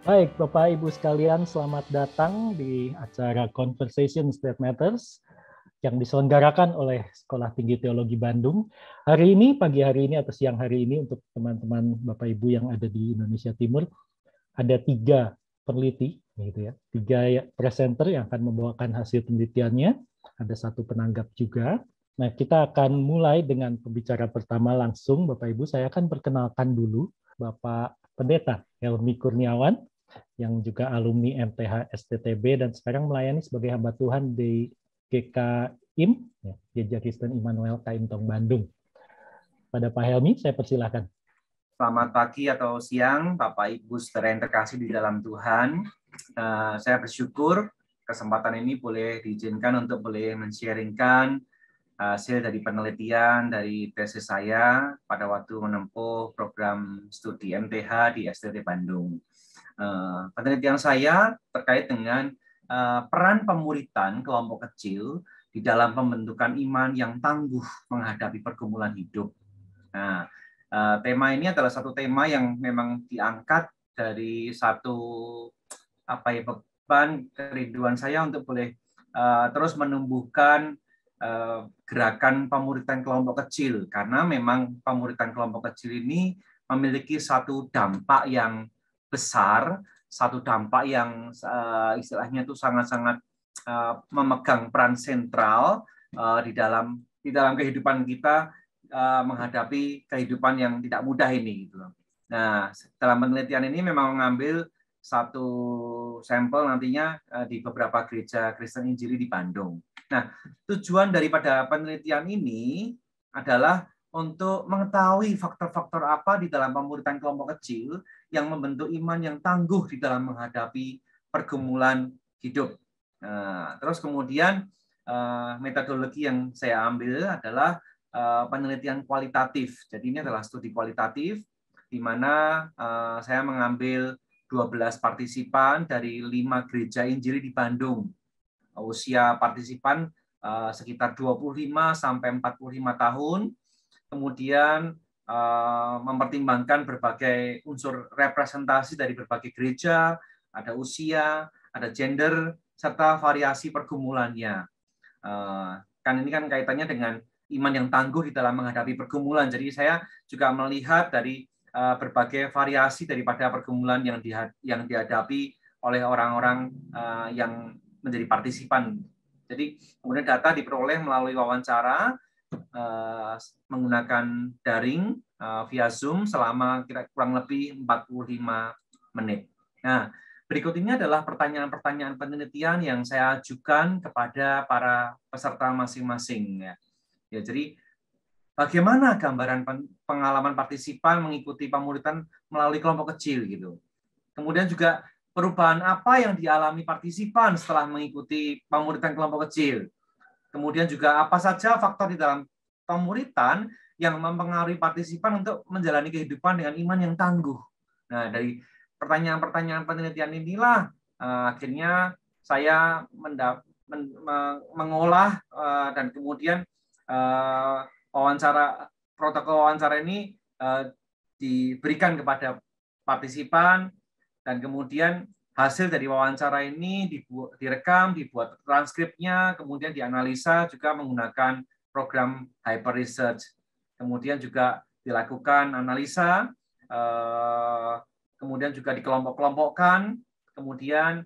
Baik, Bapak Ibu sekalian, selamat datang di acara Conversations That Matters yang diselenggarakan oleh Sekolah Tinggi Teologi Bandung. Hari ini, pagi hari ini atau siang hari ini untuk teman-teman Bapak Ibu yang ada di Indonesia Timur, ada 3 peneliti, gitu ya, 3 presenter yang akan membawakan hasil penelitiannya. Ada 1 penanggap juga. Nah, kita akan mulai dengan pembicara pertama langsung, Bapak Ibu. Saya akan perkenalkan dulu Bapak Pendeta Helmi Kurniawan, yang juga alumni MTH STTB dan sekarang melayani sebagai hamba Tuhan di GKIM, ya, Gereja Kristen Immanuel Kaintong Bandung. Pada Pak Helmi, saya persilahkan. Selamat pagi atau siang, Bapak Ibu saudara yang terkasih di dalam Tuhan. Saya bersyukur kesempatan ini boleh diizinkan untuk boleh men-sharingkan hasil dari penelitian dari tesis saya pada waktu menempuh program studi MTH di STT Bandung. Penelitian saya terkait dengan peran pemuritan kelompok kecil di dalam pembentukan iman yang tangguh menghadapi pergumulan hidup. Nah, tema ini adalah satu tema yang memang diangkat dari satu beban kerinduan saya untuk boleh terus menumbuhkan gerakan pemuritan kelompok kecil, karena memang pemuritan kelompok kecil ini memiliki satu dampak yang besar, satu dampak yang istilahnya itu sangat-sangat memegang peran sentral di dalam kehidupan kita menghadapi kehidupan yang tidak mudah ini, gitu. Nah, dalam penelitian ini memang mengambil satu sampel nantinya di beberapa gereja Kristen Injili di Bandung. Nah, tujuan daripada penelitian ini adalah untuk mengetahui faktor-faktor apa di dalam pemuritan kelompok kecil yang membentuk iman yang tangguh di dalam menghadapi pergumulan hidup. Nah, terus kemudian metodologi yang saya ambil adalah penelitian kualitatif. Jadi ini adalah studi kualitatif di mana saya mengambil 12 partisipan dari 5 gereja Injili di Bandung. Usia partisipan sekitar 25 sampai 45 tahun. Kemudian mempertimbangkan berbagai unsur representasi dari berbagai gereja, ada usia, ada gender, serta variasi pergumulannya. Kan ini kan kaitannya dengan iman yang tangguh di dalam menghadapi pergumulan. Jadi saya juga melihat dari berbagai variasi daripada pergumulan yang dihadapi oleh orang-orang yang menjadi partisipan. Jadi kemudian data diperoleh melalui wawancara menggunakan daring via Zoom selama kurang lebih 45 menit. Nah, berikut ini adalah pertanyaan-pertanyaan penelitian yang saya ajukan kepada para peserta masing-masing. Ya, jadi bagaimana gambaran pengalaman partisipan mengikuti pemuritan melalui kelompok kecil gitu. Kemudian juga perubahan apa yang dialami partisipan setelah mengikuti pemuritan kelompok kecil. Kemudian juga apa saja faktor di dalam pemuritan yang mempengaruhi partisipan untuk menjalani kehidupan dengan iman yang tangguh. Nah, dari pertanyaan-pertanyaan penelitian inilah akhirnya saya mengolah dan kemudian protokol wawancara ini diberikan kepada partisipan, dan kemudian hasil dari wawancara ini direkam, dibuat transkripnya, kemudian dianalisa juga menggunakan program Hyper Research. Kemudian juga dilakukan analisa, kemudian juga dikelompok-kelompokkan, kemudian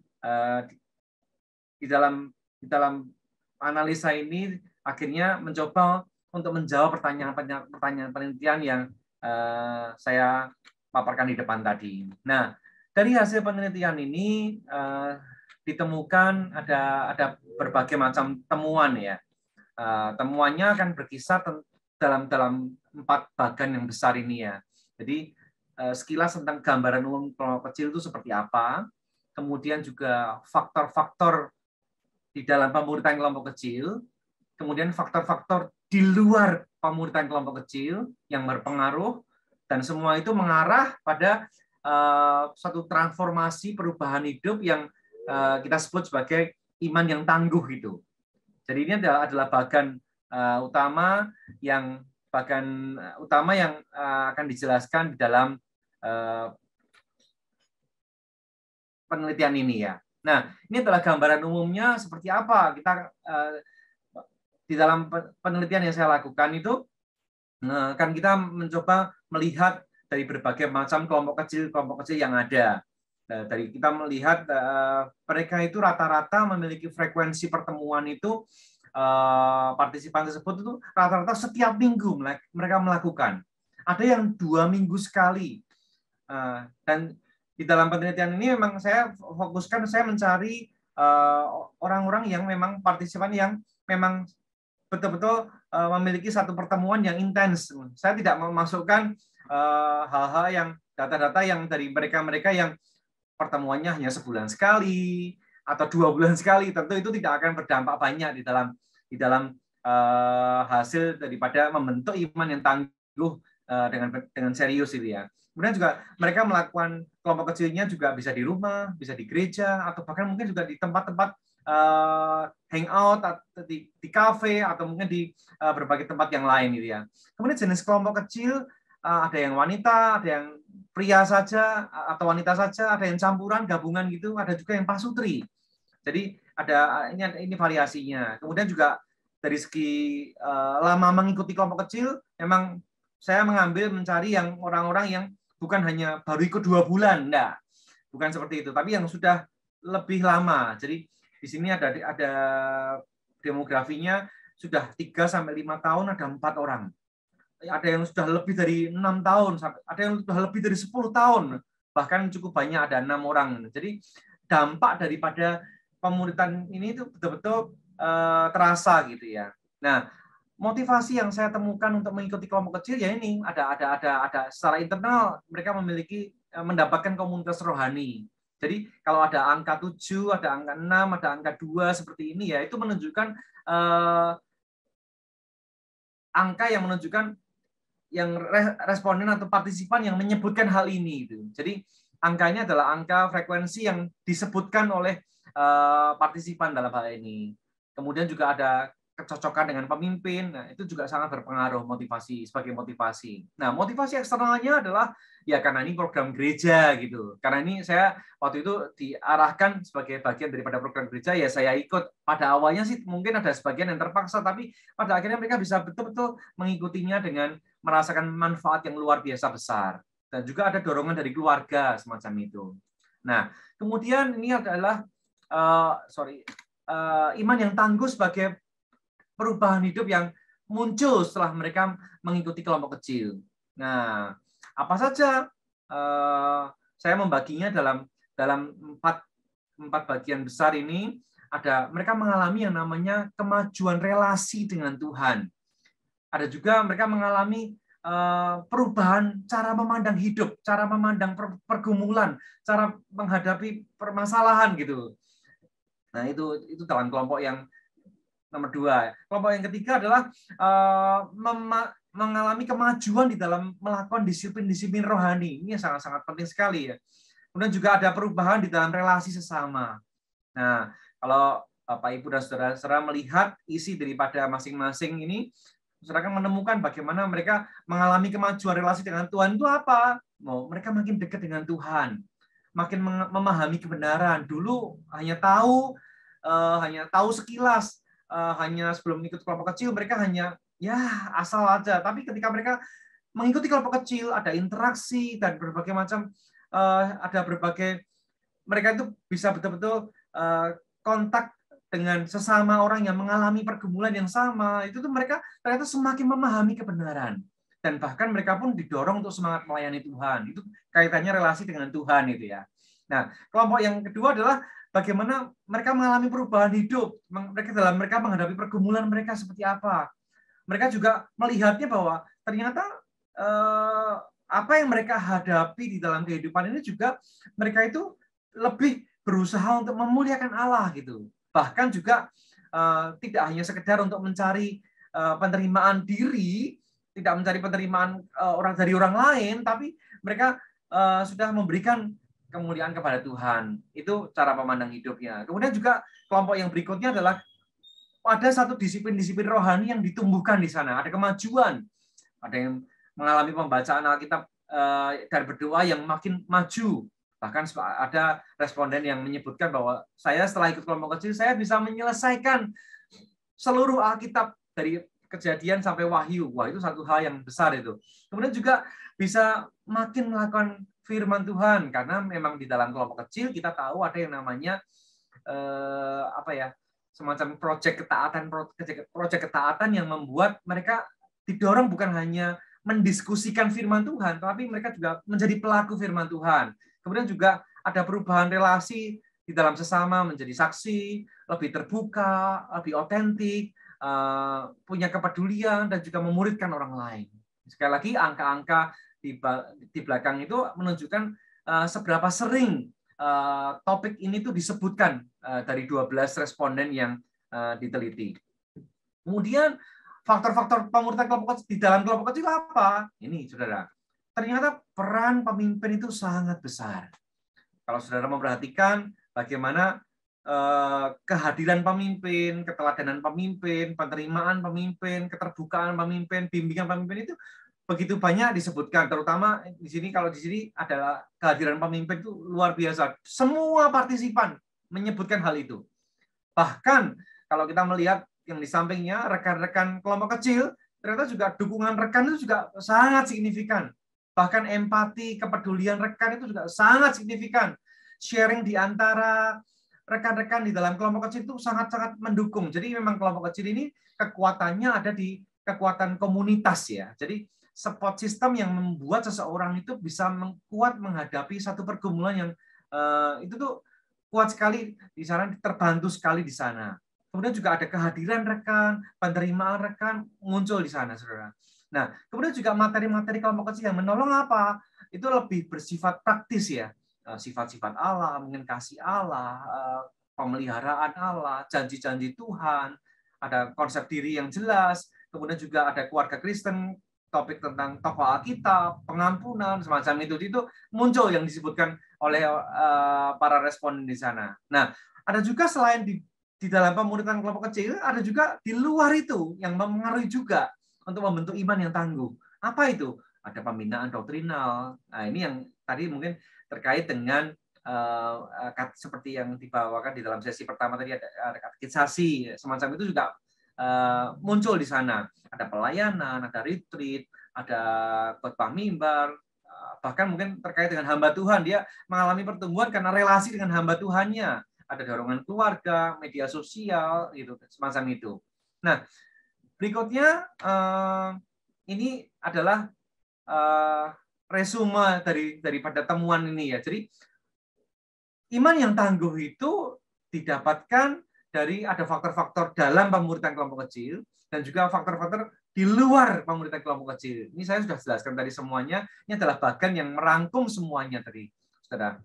di dalam analisa ini akhirnya mencoba untuk menjawab pertanyaan penelitian yang saya paparkan di depan tadi. Nah, dari hasil penelitian ini ditemukan ada berbagai macam temuan ya. Temuannya akan berkisar dalam 4 bagan yang besar ini ya. Jadi sekilas tentang gambaran umum kelompok kecil itu seperti apa, kemudian juga faktor-faktor di dalam pemuritan kelompok kecil, kemudian faktor-faktor di luar pemuritan kelompok kecil yang berpengaruh, dan semua itu mengarah pada satu transformasi perubahan hidup yang kita sebut sebagai iman yang tangguh itu. Jadi ini adalah bagan utama yang akan dijelaskan di dalam penelitian ini ya. Nah, ini adalah gambaran umumnya seperti apa kita di dalam penelitian yang saya lakukan itu kan kita mencoba melihat dari berbagai macam kelompok kecil yang ada. Dari kita melihat mereka itu rata-rata memiliki frekuensi pertemuan itu partisipan tersebut itu rata-rata setiap minggu mereka melakukan. Ada yang 2 minggu sekali. Dan di dalam penelitian ini memang saya fokuskan, saya mencari orang-orang yang memang partisipan yang memang betul-betul memiliki satu pertemuan yang intens. Saya tidak memasukkan hal-hal yang data-data yang dari mereka-mereka yang pertemuannya hanya sebulan sekali atau 2 bulan sekali. Tentu itu tidak akan berdampak banyak di dalam hasil daripada membentuk iman yang tangguh dengan serius itu ya. Kemudian juga mereka melakukan kelompok kecilnya juga bisa di rumah, bisa di gereja, atau bahkan mungkin juga di tempat-tempat hangout di kafe atau mungkin di berbagai tempat yang lain gitu ya. Kemudian jenis kelompok kecil ada yang wanita, ada yang pria saja atau wanita saja, ada yang campuran, gabungan gitu, ada juga yang pasutri. Jadi ini variasinya. Kemudian juga dari segi lama mengikuti kelompok kecil, memang saya mencari yang orang-orang yang bukan hanya baru ikut 2 bulan, enggak. Bukan seperti itu, tapi yang sudah lebih lama. Jadi di sini ada demografinya sudah 3-5 tahun ada 4 orang. Ada yang sudah lebih dari 6 tahun, ada yang sudah lebih dari 10 tahun, bahkan cukup banyak ada 6 orang. Jadi dampak daripada pemuritan ini itu betul-betul terasa gitu ya. Nah, motivasi yang saya temukan untuk mengikuti kelompok kecil ya ini ada secara internal mereka mendapatkan komunitas rohani. Jadi kalau ada angka 7, ada angka 6, ada angka 2 seperti ini ya itu menunjukkan angka yang menunjukkan yang responden atau partisipan yang menyebutkan hal ini itu. Jadi angkanya adalah angka frekuensi yang disebutkan oleh partisipan dalam hal ini. Kemudian juga ada kecocokan dengan pemimpin, nah, itu juga sangat berpengaruh sebagai motivasi. Nah, motivasi eksternalnya adalah ya karena ini program gereja gitu. Karena ini saya waktu itu diarahkan sebagai bagian daripada program gereja, ya saya ikut. Pada awalnya sih mungkin ada sebagian yang terpaksa, tapi pada akhirnya mereka bisa betul-betul mengikutinya dengan merasakan manfaat yang luar biasa besar. Dan juga ada dorongan dari keluarga semacam itu. Nah, kemudian ini adalah iman yang tangguh sebagai perubahan hidup yang muncul setelah mereka mengikuti kelompok kecil. Nah, apa saja? Saya membaginya dalam 4 bagian besar ini. Mereka mengalami yang namanya kemajuan relasi dengan Tuhan. Ada juga mereka mengalami perubahan cara memandang hidup, cara memandang pergumulan, cara menghadapi permasalahan gitu. Nah, itu dalam kelompok yang nomor 2. Kelompok yang ketiga adalah mengalami kemajuan di dalam melakukan disiplin-disiplin rohani. Ini sangat-sangat penting sekali ya. Kemudian juga ada perubahan di dalam relasi sesama. Nah, kalau Bapak Ibu dan saudara-saudara melihat isi daripada masing-masing ini, saudara akan menemukan bagaimana mereka mengalami kemajuan relasi dengan Tuhan itu apa? Mereka makin dekat dengan Tuhan, makin memahami kebenaran. Dulu hanya tahu sekilas. Hanya sebelum ikut kelompok kecil mereka hanya ya asal aja, tapi ketika mereka mengikuti kelompok kecil ada interaksi dan berbagai macam mereka itu bisa betul-betul kontak dengan sesama orang yang mengalami pergumulan yang sama. Itu tuh mereka ternyata semakin memahami kebenaran dan bahkan mereka pun didorong untuk semangat melayani Tuhan. Itu kaitannya relasi dengan Tuhan itu ya. Nah, kelompok yang kedua adalah bagaimana mereka mengalami perubahan hidup. Mereka menghadapi pergumulan mereka seperti apa. Mereka juga melihatnya bahwa ternyata apa yang mereka hadapi di dalam kehidupan ini juga mereka itu lebih berusaha untuk memuliakan Allah gitu. Bahkan juga tidak hanya sekedar untuk mencari penerimaan diri, tidak mencari penerimaan dari orang lain, tapi mereka sudah memberikan kemuliaan kepada Tuhan. Itu cara memandang hidupnya. Kemudian juga kelompok yang berikutnya adalah ada satu disiplin-disiplin rohani yang ditumbuhkan di sana. Ada kemajuan. Ada yang mengalami pembacaan Alkitab dan berdoa yang makin maju. Bahkan ada responden yang menyebutkan bahwa saya setelah ikut kelompok kecil, saya bisa menyelesaikan seluruh Alkitab dari Kejadian sampai Wahyu. Wah, itu satu hal yang besar itu. Kemudian juga bisa makin melakukan firman Tuhan, karena memang di dalam kelompok kecil kita tahu ada yang namanya semacam proyek ketaatan yang membuat mereka didorong bukan hanya mendiskusikan firman Tuhan, tapi mereka juga menjadi pelaku firman Tuhan. Kemudian juga ada perubahan relasi di dalam sesama, menjadi saksi, lebih terbuka, lebih otentik, punya kepedulian, dan juga memuridkan orang lain. Sekali lagi, angka-angka di belakang itu menunjukkan seberapa sering topik ini tuh disebutkan dari 12 responden yang diteliti. Kemudian faktor-faktor pemuritan kelompok kecil di dalam kelompok kecil apa? Ini, saudara. Ternyata peran pemimpin itu sangat besar. Kalau saudara memperhatikan bagaimana kehadiran pemimpin, keteladanan pemimpin, penerimaan pemimpin, keterbukaan pemimpin, bimbingan pemimpin itu begitu banyak disebutkan. Terutama di sini, kalau di sini adalah kehadiran pemimpin itu luar biasa. Semua partisipan menyebutkan hal itu. Bahkan kalau kita melihat yang di sampingnya, rekan-rekan kelompok kecil, ternyata juga dukungan rekan itu juga sangat signifikan. Bahkan empati, kepedulian rekan itu juga sangat signifikan. Sharing di antara rekan-rekan di dalam kelompok kecil itu sangat-sangat mendukung. Jadi memang kelompok kecil ini kekuatannya ada di kekuatan komunitas ya. Jadi support system yang membuat seseorang itu bisa kuat menghadapi satu pergumulan yang itu tuh kuat sekali di sana, terbantu sekali di sana. Kemudian juga ada kehadiran rekan, penerimaan rekan muncul di sana, saudara. Nah, kemudian juga materi-materi kelompok kecil yang menolong apa? Itu lebih bersifat praktis ya. Sifat-sifat Allah, mungkin kasih Allah, pemeliharaan Allah, janji-janji Tuhan, ada konsep diri yang jelas, kemudian juga ada keluarga Kristen, topik tentang tokoh Alkitab, pengampunan, semacam itu muncul yang disebutkan oleh para responden di sana. Nah, ada juga selain di dalam pemuritan kelompok kecil, ada juga di luar itu yang mempengaruhi juga untuk membentuk iman yang tangguh. Apa itu? Ada pembinaan doktrinal. Nah, ini yang tadi mungkin terkait dengan seperti yang dibawakan di dalam sesi pertama tadi, ada katekisasi, semacam itu juga muncul di sana. Ada pelayanan, ada retreat, ada khotbah mimbar, bahkan mungkin terkait dengan hamba Tuhan, dia mengalami pertumbuhan karena relasi dengan hamba Tuhannya. Ada dorongan keluarga, media sosial, gitu, semacam itu. Nah, berikutnya ini adalah resume daripada temuan ini ya. Jadi iman yang tangguh itu didapatkan dari ada faktor-faktor dalam pemuritan kelompok kecil dan juga faktor-faktor di luar pemuritan kelompok kecil. Ini saya sudah jelaskan tadi semuanya. Ini adalah bagian yang merangkum semuanya tadi, saudara.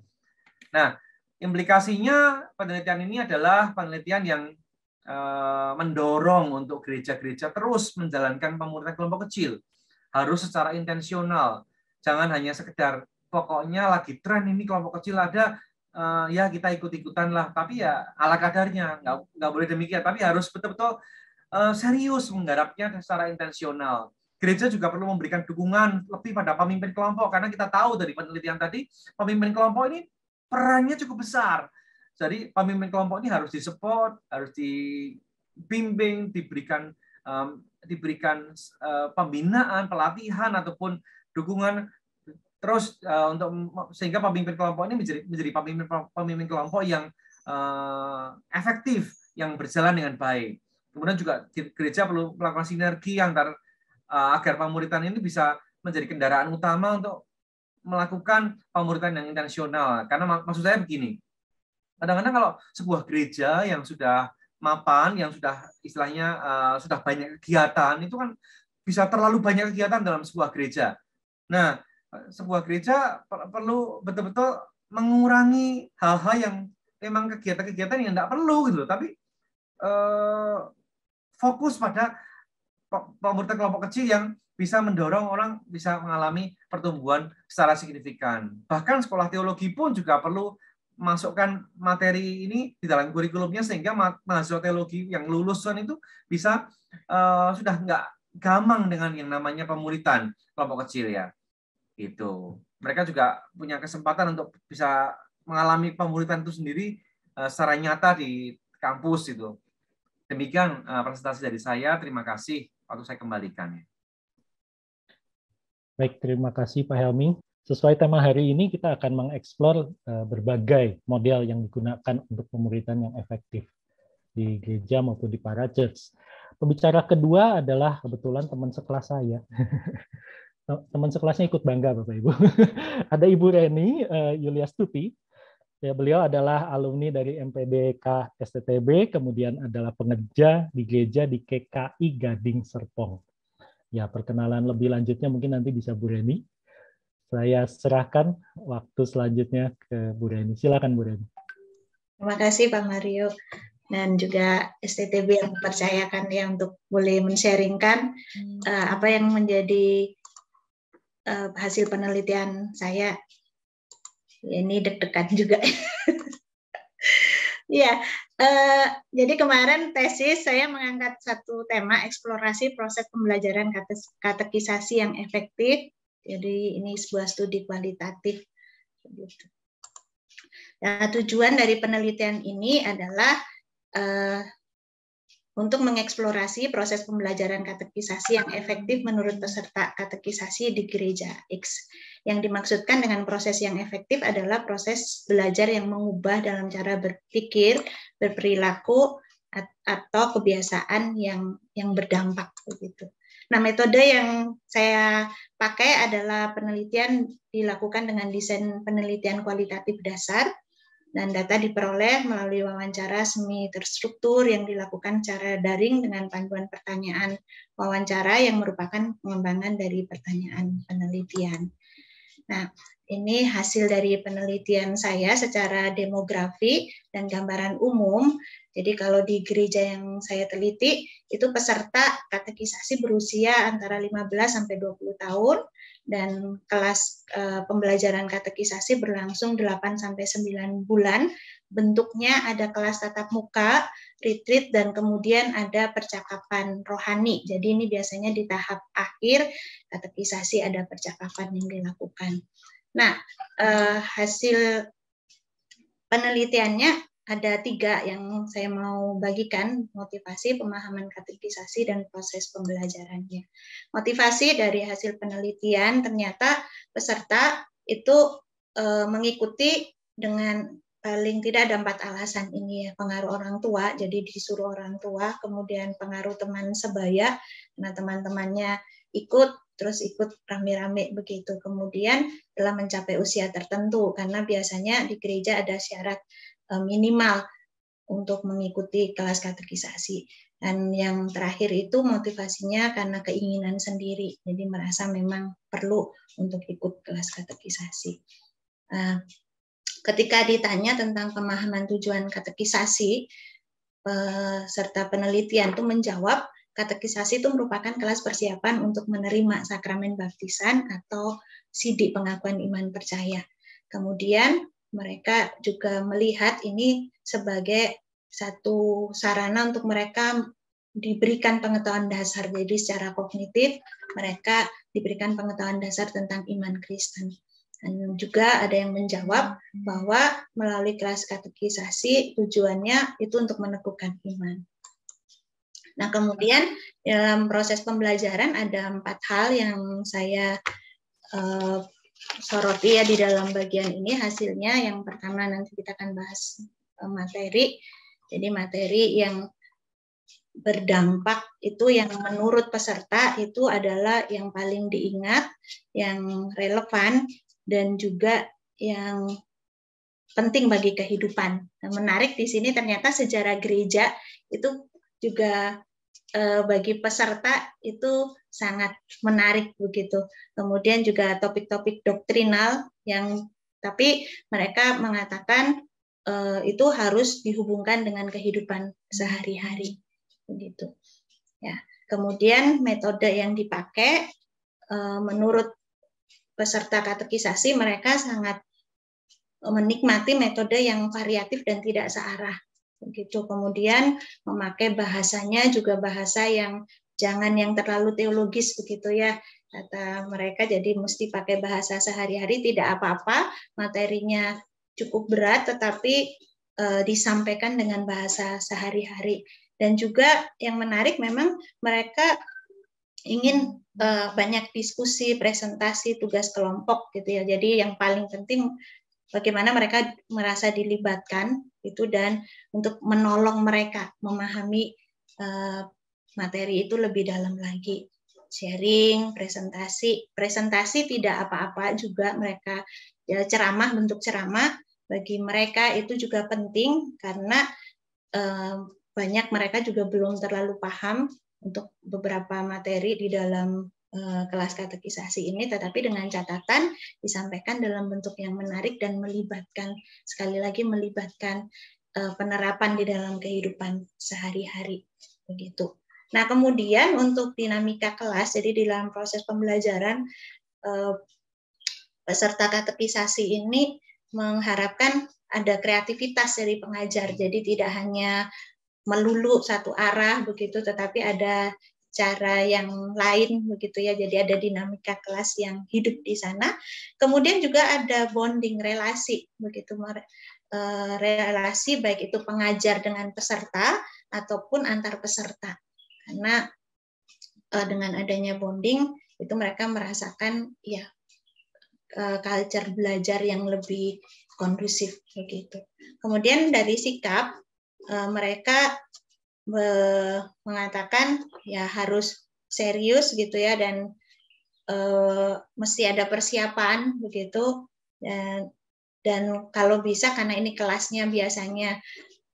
Nah, implikasinya penelitian ini adalah penelitian yang mendorong untuk gereja-gereja terus menjalankan pemuritan kelompok kecil. Harus secara intensional. Jangan hanya sekedar pokoknya lagi tren ini kelompok kecil ada, ya kita ikut-ikutan lah. Tapi ya ala kadarnya, nggak boleh demikian. Tapi harus betul-betul serius menggarapnya secara intensional. Gereja juga perlu memberikan dukungan lebih pada pemimpin kelompok. Karena kita tahu dari penelitian tadi, pemimpin kelompok ini perannya cukup besar. Jadi pemimpin kelompok ini harus disupport, harus dibimbing, diberikan pembinaan, pelatihan ataupun dukungan terus untuk sehingga pemimpin kelompok ini menjadi pemimpin kelompok yang efektif, yang berjalan dengan baik. Kemudian juga gereja perlu melakukan sinergi agar pemuritan ini bisa menjadi kendaraan utama untuk melakukan pemuritan yang intensional. Karena maksud saya begini, kadang-kadang kalau sebuah gereja yang sudah mapan, yang sudah istilahnya sudah banyak kegiatan, itu kan bisa terlalu banyak kegiatan dalam sebuah gereja. Nah, sebuah gereja perlu betul-betul mengurangi hal-hal yang memang kegiatan-kegiatan yang tidak perlu gitu, tapi fokus pada pemuritan kelompok kecil yang bisa mendorong orang bisa mengalami pertumbuhan secara signifikan. Bahkan sekolah teologi pun juga perlu masukkan materi ini di dalam kurikulumnya sehingga mahasiswa teologi yang lulusan itu bisa sudah nggak gamang dengan yang namanya pemuritan kelompok kecil ya. Gitu. mereka juga punya kesempatan untuk bisa mengalami pemuritan itu sendiri secara nyata di kampus itu. Demikian presentasi dari saya. Terima kasih. Waktu saya kembalikan. Baik, terima kasih Pak Helmi. Sesuai tema hari ini, kita akan mengeksplor berbagai model yang digunakan untuk pemuritan yang efektif di gereja maupun di para church. Pembicara kedua adalah kebetulan teman sekelas saya. Teman sekelasnya ikut bangga, Bapak Ibu. Ada Ibu Reni Yuliastuti. Ya, beliau adalah alumni dari MPDK STTB, kemudian adalah pengerja di gereja di KKI Gading Serpong. Ya, perkenalan lebih lanjutnya mungkin nanti bisa Bu Reni. Saya serahkan waktu selanjutnya ke Bu Reni. Silakan Bu Reni. Terima kasih Pak Mario. Dan juga STTB yang mempercayakan ya untuk boleh men-sharingkan apa yang menjadi hasil penelitian saya. Ini deg-degan juga. Ya, jadi kemarin tesis saya mengangkat satu tema eksplorasi proses pembelajaran katekisasi yang efektif. Jadi ini sebuah studi kualitatif. Nah, tujuan dari penelitian ini adalah untuk mengeksplorasi proses pembelajaran katekisasi yang efektif menurut peserta katekisasi di gereja X. Yang dimaksudkan dengan proses yang efektif adalah proses belajar yang mengubah dalam cara berpikir, berperilaku, atau kebiasaan yang berdampak begitu. Nah, metode yang saya pakai adalah penelitian dilakukan dengan desain penelitian kualitatif dasar, dan data diperoleh melalui wawancara semi terstruktur yang dilakukan secara daring dengan panduan pertanyaan wawancara yang merupakan pengembangan dari pertanyaan penelitian. Nah, ini hasil dari penelitian saya secara demografi dan gambaran umum. Jadi kalau di gereja yang saya teliti, itu peserta katekisasi berusia antara 15 sampai 20 tahun, dan kelas pembelajaran katekisasi berlangsung 8 sampai 9 bulan. Bentuknya ada kelas tatap muka, retreat, dan kemudian ada percakapan rohani. Jadi ini biasanya di tahap akhir katekisasi ada percakapan yang dilakukan. Nah, hasil penelitiannya ada 3 yang saya mau bagikan: motivasi, pemahaman katekisasi, dan proses pembelajarannya. Motivasi dari hasil penelitian, ternyata peserta itu mengikuti dengan paling tidak ada 4 alasan ini ya. Pengaruh orang tua, jadi disuruh orang tua, kemudian pengaruh teman sebaya, karena teman-temannya ikut, terus ikut rame-rame begitu. Kemudian telah mencapai usia tertentu, karena biasanya di gereja ada syarat minimal untuk mengikuti kelas katekisasi. Dan yang terakhir itu motivasinya karena keinginan sendiri, jadi merasa memang perlu untuk ikut kelas katekisasi. Ketika ditanya tentang pemahaman tujuan katekisasi, peserta penelitian itu menjawab, katekisasi itu merupakan kelas persiapan untuk menerima sakramen baptisan atau sidik pengakuan iman percaya. Kemudian mereka juga melihat ini sebagai satu sarana untuk mereka diberikan pengetahuan dasar. Jadi secara kognitif mereka diberikan pengetahuan dasar tentang iman Kristen. Dan juga ada yang menjawab bahwa melalui kelas katekisasi tujuannya itu untuk meneguhkan iman. Nah, kemudian dalam proses pembelajaran ada 4 hal yang saya soroti ya di dalam bagian ini hasilnya. Yang pertama nanti kita akan bahas materi. Jadi materi yang berdampak itu yang menurut peserta itu adalah yang paling diingat, yang relevan, dan juga yang penting bagi kehidupan. Nah, menarik di sini ternyata sejarah gereja itu juga bagi peserta itu sangat menarik begitu. Kemudian juga topik-topik doktrinal yang tapi mereka mengatakan itu harus dihubungkan dengan kehidupan sehari-hari begitu. Ya. Kemudian metode yang dipakai menurut peserta katekisasi mereka sangat menikmati metode yang variatif dan tidak searah begitu. Kemudian memakai bahasanya juga bahasa yang jangan yang terlalu teologis begitu ya, kata mereka, jadi mesti pakai bahasa sehari-hari, tidak apa-apa, materinya cukup berat tetapi disampaikan dengan bahasa sehari-hari. Dan juga yang menarik memang mereka ingin banyak diskusi, presentasi, tugas kelompok gitu ya. Jadi yang paling penting bagaimana mereka merasa dilibatkan itu, dan untuk menolong mereka memahami materi itu lebih dalam lagi. Sharing, presentasi tidak apa-apa juga mereka, ya, ceramah, bentuk ceramah bagi mereka itu juga penting karena banyak mereka juga belum terlalu paham untuk beberapa materi di dalam kelas katekisasi ini, tetapi dengan catatan disampaikan dalam bentuk yang menarik dan melibatkan, sekali lagi melibatkan penerapan di dalam kehidupan sehari-hari begitu. Nah, kemudian untuk dinamika kelas, jadi di dalam proses pembelajaran peserta katekisasi ini mengharapkan ada kreativitas dari pengajar, jadi tidak hanya melulu satu arah begitu, tetapi ada cara yang lain begitu ya. Jadi ada dinamika kelas yang hidup di sana. Kemudian juga ada bonding, relasi begitu, relasi baik itu pengajar dengan peserta ataupun antar peserta. Karena dengan adanya bonding itu mereka merasakan ya culture belajar yang lebih kondusif begitu. Kemudian dari sikap mereka mengatakan ya harus serius gitu ya, dan mesti ada persiapan begitu, dan kalau bisa karena ini kelasnya biasanya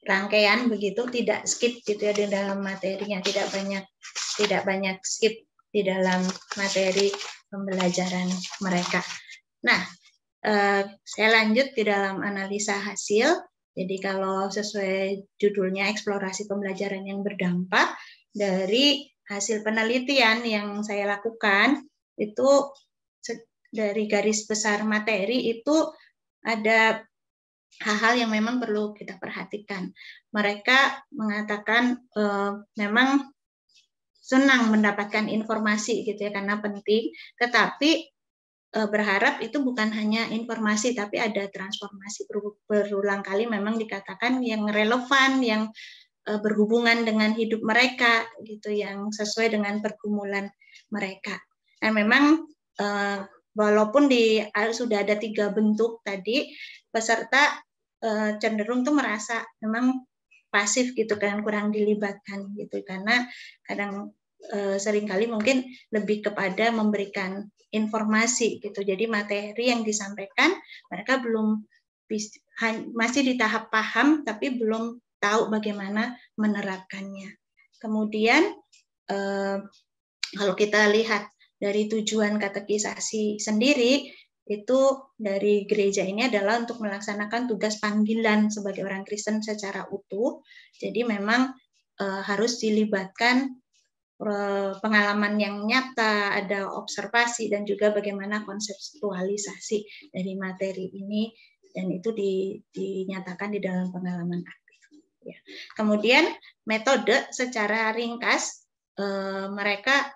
rangkaian begitu, tidak skip gitu ya di dalam materinya, tidak banyak skip di dalam materi pembelajaran mereka. Nah, saya lanjut di dalam analisa hasil. Jadi kalau sesuai judulnya eksplorasi pembelajaran yang berdampak, dari hasil penelitian yang saya lakukan itu dari garis besar materi itu ada hal-hal yang memang perlu kita perhatikan. Mereka mengatakan memang senang mendapatkan informasi gitu ya karena penting, tetapi berharap itu bukan hanya informasi, tapi ada transformasi. Berulang kali memang dikatakan yang relevan, yang berhubungan dengan hidup mereka, gitu, yang sesuai dengan pergumulan mereka. Dan memang walaupun sudah ada 3 bentuk tadi, peserta cenderung tuh merasa memang pasif gitu kan, kurang dilibatkan gitu, karena kadang seringkali mungkin lebih kepada memberikan informasi gitu. Jadi materi yang disampaikan mereka belum masih di tahap paham tapi belum tahu bagaimana menerapkannya. Kemudian kalau kita lihat dari tujuan katekisasi sendiri, itu dari gereja ini adalah untuk melaksanakan tugas panggilan sebagai orang Kristen secara utuh. Jadi memang harus dilibatkan pengalaman yang nyata, ada observasi, dan juga bagaimana konseptualisasi dari materi ini, dan itu dinyatakan di dalam pengalaman aktif. Ya. Kemudian metode secara ringkas, mereka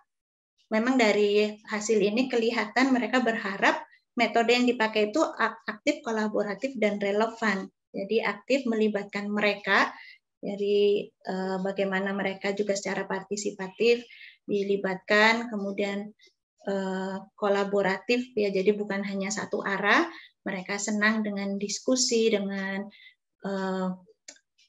memang dari hasil ini kelihatan mereka berharap metode yang dipakai itu aktif, kolaboratif, dan relevan. Jadi aktif melibatkan mereka, dari bagaimana mereka juga secara partisipatif dilibatkan, kemudian kolaboratif ya, jadi bukan hanya satu arah, mereka senang dengan diskusi, dengan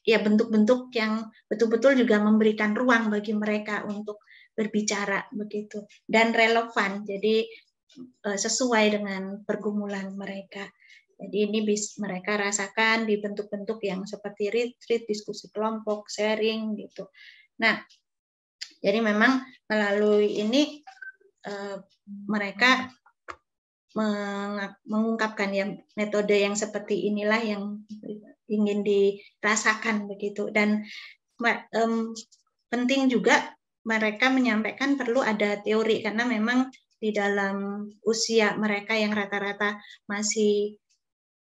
ya bentuk-bentuk yang betul-betul juga memberikan ruang bagi mereka untuk berbicara begitu, dan relevan, jadi sesuai dengan pergumulan mereka. Jadi ini mereka rasakan di bentuk-bentuk yang seperti retreat, diskusi kelompok, sharing gitu. Nah, jadi memang melalui ini mereka mengungkapkan ya metode yang seperti inilah yang ingin dirasakan begitu. Dan penting juga mereka menyampaikan perlu ada teori, karena memang di dalam usia mereka yang rata-rata masih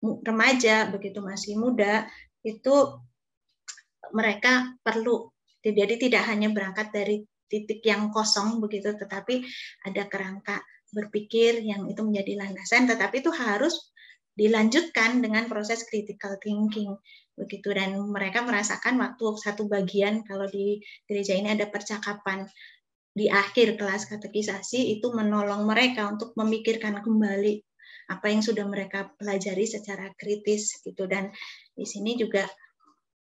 remaja begitu, masih muda, itu mereka perlu, jadi tidak hanya berangkat dari titik yang kosong begitu, tetapi ada kerangka berpikir yang itu menjadi landasan, tetapi itu harus dilanjutkan dengan proses critical thinking begitu. Dan mereka merasakan waktu satu bagian, kalau di gereja ini ada percakapan di akhir kelas katekisasi, itu menolong mereka untuk memikirkan kembali apa yang sudah mereka pelajari secara kritis gitu. Dan di sini juga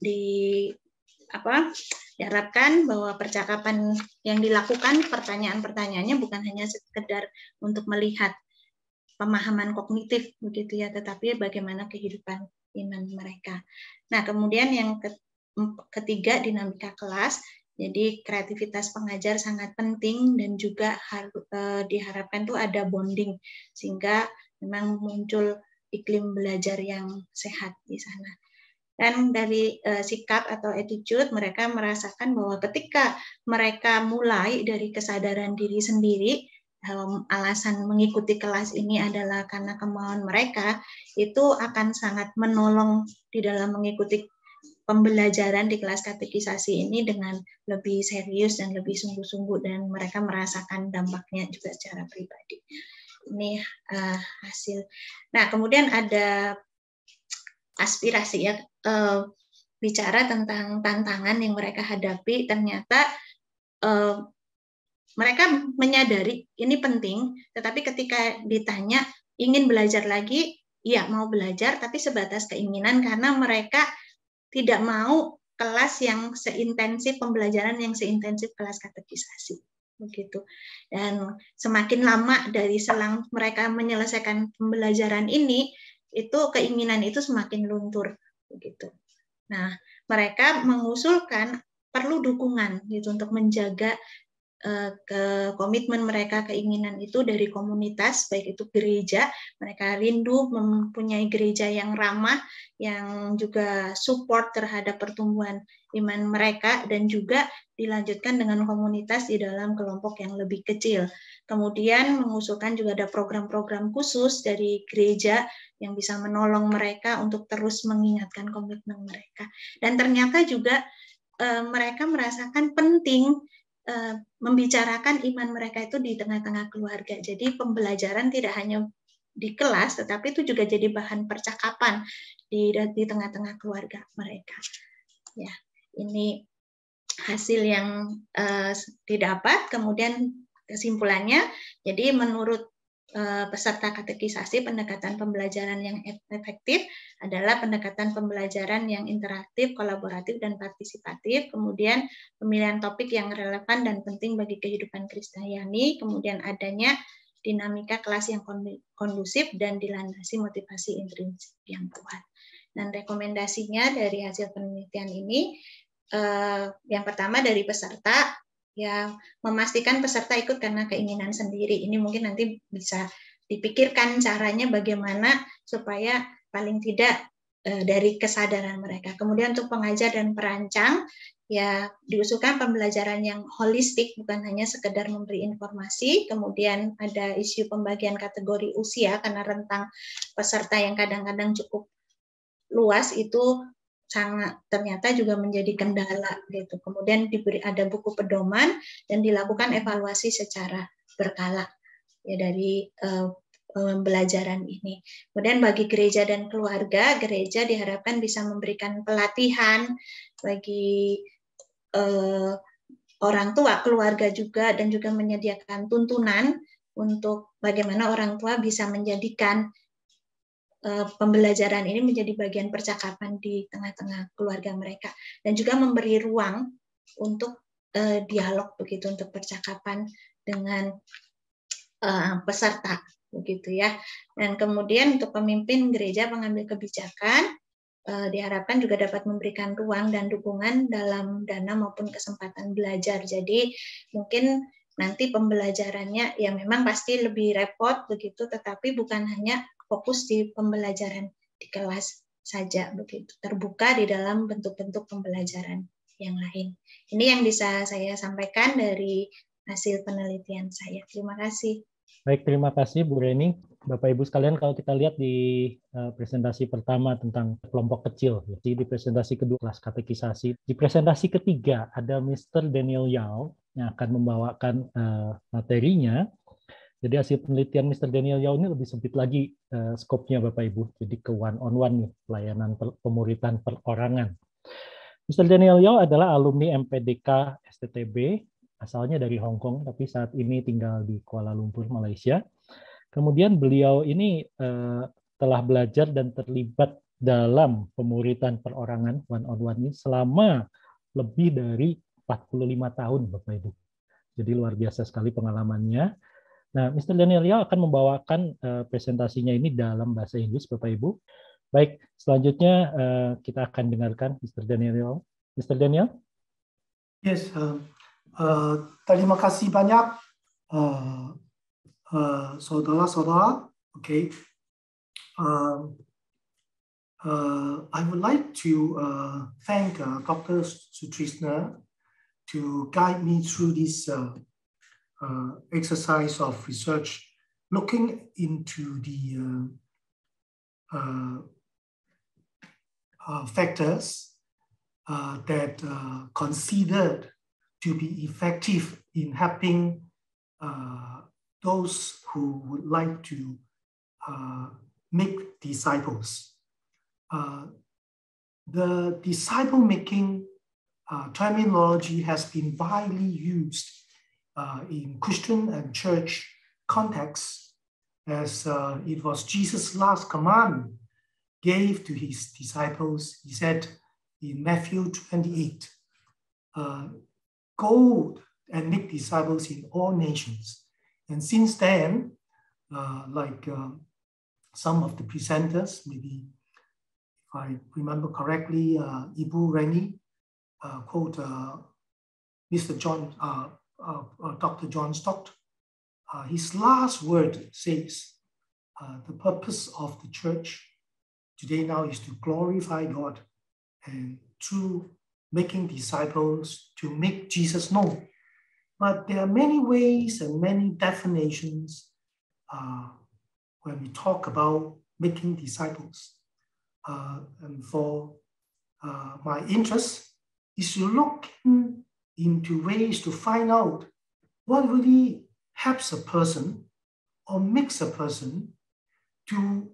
diharapkan bahwa percakapan yang dilakukan, pertanyaan-pertanyaannya bukan hanya sekedar untuk melihat pemahaman kognitif begitu ya, tetapi bagaimana kehidupan iman mereka. Nah, kemudian yang ketiga, dinamika kelas. Jadi kreativitas pengajar sangat penting, dan juga diharapkan tuh ada bonding sehingga memang muncul iklim belajar yang sehat di sana. Dan dari sikap atau attitude, mereka merasakan bahwa ketika mereka mulai dari kesadaran diri sendiri, alasan mengikuti kelas ini adalah karena kemauan mereka, itu akan sangat menolong di dalam mengikuti pembelajaran di kelas katekisasi ini dengan lebih serius dan lebih sungguh-sungguh, dan mereka merasakan dampaknya juga secara pribadi. Ini hasil. Nah, kemudian ada aspirasi ya, bicara tentang tantangan yang mereka hadapi. Ternyata mereka menyadari ini penting, tetapi ketika ditanya ingin belajar lagi, ya mau belajar, tapi sebatas keinginan, karena mereka tidak mau kelas yang seintensif, pembelajaran yang seintensif kelas katekisasi begitu. Dan semakin lama dari selang mereka menyelesaikan pembelajaran ini, itu keinginan itu semakin luntur begitu. Nah, mereka mengusulkan perlu dukungan gitu untuk menjaga ke komitmen mereka, keinginan itu dari komunitas, baik itu gereja. Mereka rindu mempunyai gereja yang ramah, yang juga support terhadap pertumbuhan iman mereka, dan juga dilanjutkan dengan komunitas di dalam kelompok yang lebih kecil. Kemudian mengusulkan juga ada program-program khusus dari gereja yang bisa menolong mereka untuk terus mengingatkan komitmen mereka. Dan ternyata juga mereka merasakan penting membicarakan iman mereka itu di tengah-tengah keluarga. Jadi pembelajaran tidak hanya di kelas, tetapi itu juga jadi bahan percakapan di tengah-tengah keluarga mereka. Ya, ini hasil yang didapat. Kemudian kesimpulannya, jadi menurut peserta katekisasi, pendekatan pembelajaran yang efektif adalah pendekatan pembelajaran yang interaktif, kolaboratif, dan partisipatif. Kemudian pemilihan topik yang relevan dan penting bagi kehidupan Kristiani. Kemudian adanya dinamika kelas yang kondusif dan dilandasi motivasi intrinsik yang kuat. Dan rekomendasinya dari hasil penelitian ini, yang pertama dari peserta, ya memastikan peserta ikut karena keinginan sendiri. Ini mungkin nanti bisa dipikirkan caranya bagaimana supaya paling tidak dari kesadaran mereka. Kemudian untuk pengajar dan perancang, ya diusulkan pembelajaran yang holistik, bukan hanya sekedar memberi informasi. Kemudian ada isu pembagian kategori usia, karena rentang peserta yang kadang-kadang cukup luas itu sangat ternyata juga menjadi kendala gitu. Kemudian ada buku pedoman dan dilakukan evaluasi secara berkala ya dari pembelajaran ini. Kemudian bagi gereja dan keluarga, gereja diharapkan bisa memberikan pelatihan bagi orang tua, keluarga juga, dan juga menyediakan tuntunan untuk bagaimana orang tua bisa menjadikan pembelajaran ini menjadi bagian percakapan di tengah-tengah keluarga mereka, dan juga memberi ruang untuk dialog begitu, untuk percakapan dengan peserta begitu ya. Dan kemudian untuk pemimpin gereja, pengambil kebijakan, diharapkan juga dapat memberikan ruang dan dukungan dalam dana maupun kesempatan belajar. Jadi mungkin nanti pembelajarannya ya memang pasti lebih repot begitu, tetapi bukan hanya fokus di pembelajaran di kelas saja begitu, terbuka di dalam bentuk-bentuk pembelajaran yang lain. Ini yang bisa saya sampaikan dari hasil penelitian saya. Terima kasih. Baik, terima kasih Bu Reni. Bapak Ibu sekalian, kalau kita lihat di presentasi pertama tentang kelompok kecil, jadi di presentasi kedua kelas katekisasi, di presentasi ketiga ada Mr. Daniel Yao yang akan membawakan materinya. Jadi hasil penelitian Mr. Daniel Yao ini lebih sempit lagi skopnya Bapak Ibu. Jadi ke one-on-one nih, pelayanan pemuritan perorangan. Mr. Daniel Yao adalah alumni MPDK STTB, asalnya dari Hong Kong, tapi saat ini tinggal di Kuala Lumpur, Malaysia. Kemudian beliau ini telah belajar dan terlibat dalam pemuritan perorangan one-on-one ini selama lebih dari 45 tahun, Bapak Ibu. Jadi luar biasa sekali pengalamannya. Nah, Mr. Daniel Yao akan membawakan presentasinya ini dalam bahasa Inggris, Bapak Ibu. Baik, selanjutnya kita akan dengarkan Mr. Daniel Yao. Mr. Daniel? Yes, terima kasih banyak, saudara-saudara. Okay. I would like to thank Dr. Sutrisna to guide me through this exercise of research, looking into the factors that considered to be effective in helping those who would like to make disciples. The disciple-making terminology has been widely used in Christian and church contexts, as it was Jesus' last command gave to his disciples. He said in Matthew 28, go and make disciples in all nations. And since then, some of the presenters, maybe if I remember correctly, Ibu Reni quote Mr. John, Dr. John Stott. His last word says, the purpose of the church today now is to glorify God and through making disciples to make Jesus known. But there are many ways and many definitions when we talk about making disciples. And for my interest is to look into ways to find out what really helps a person or makes a person to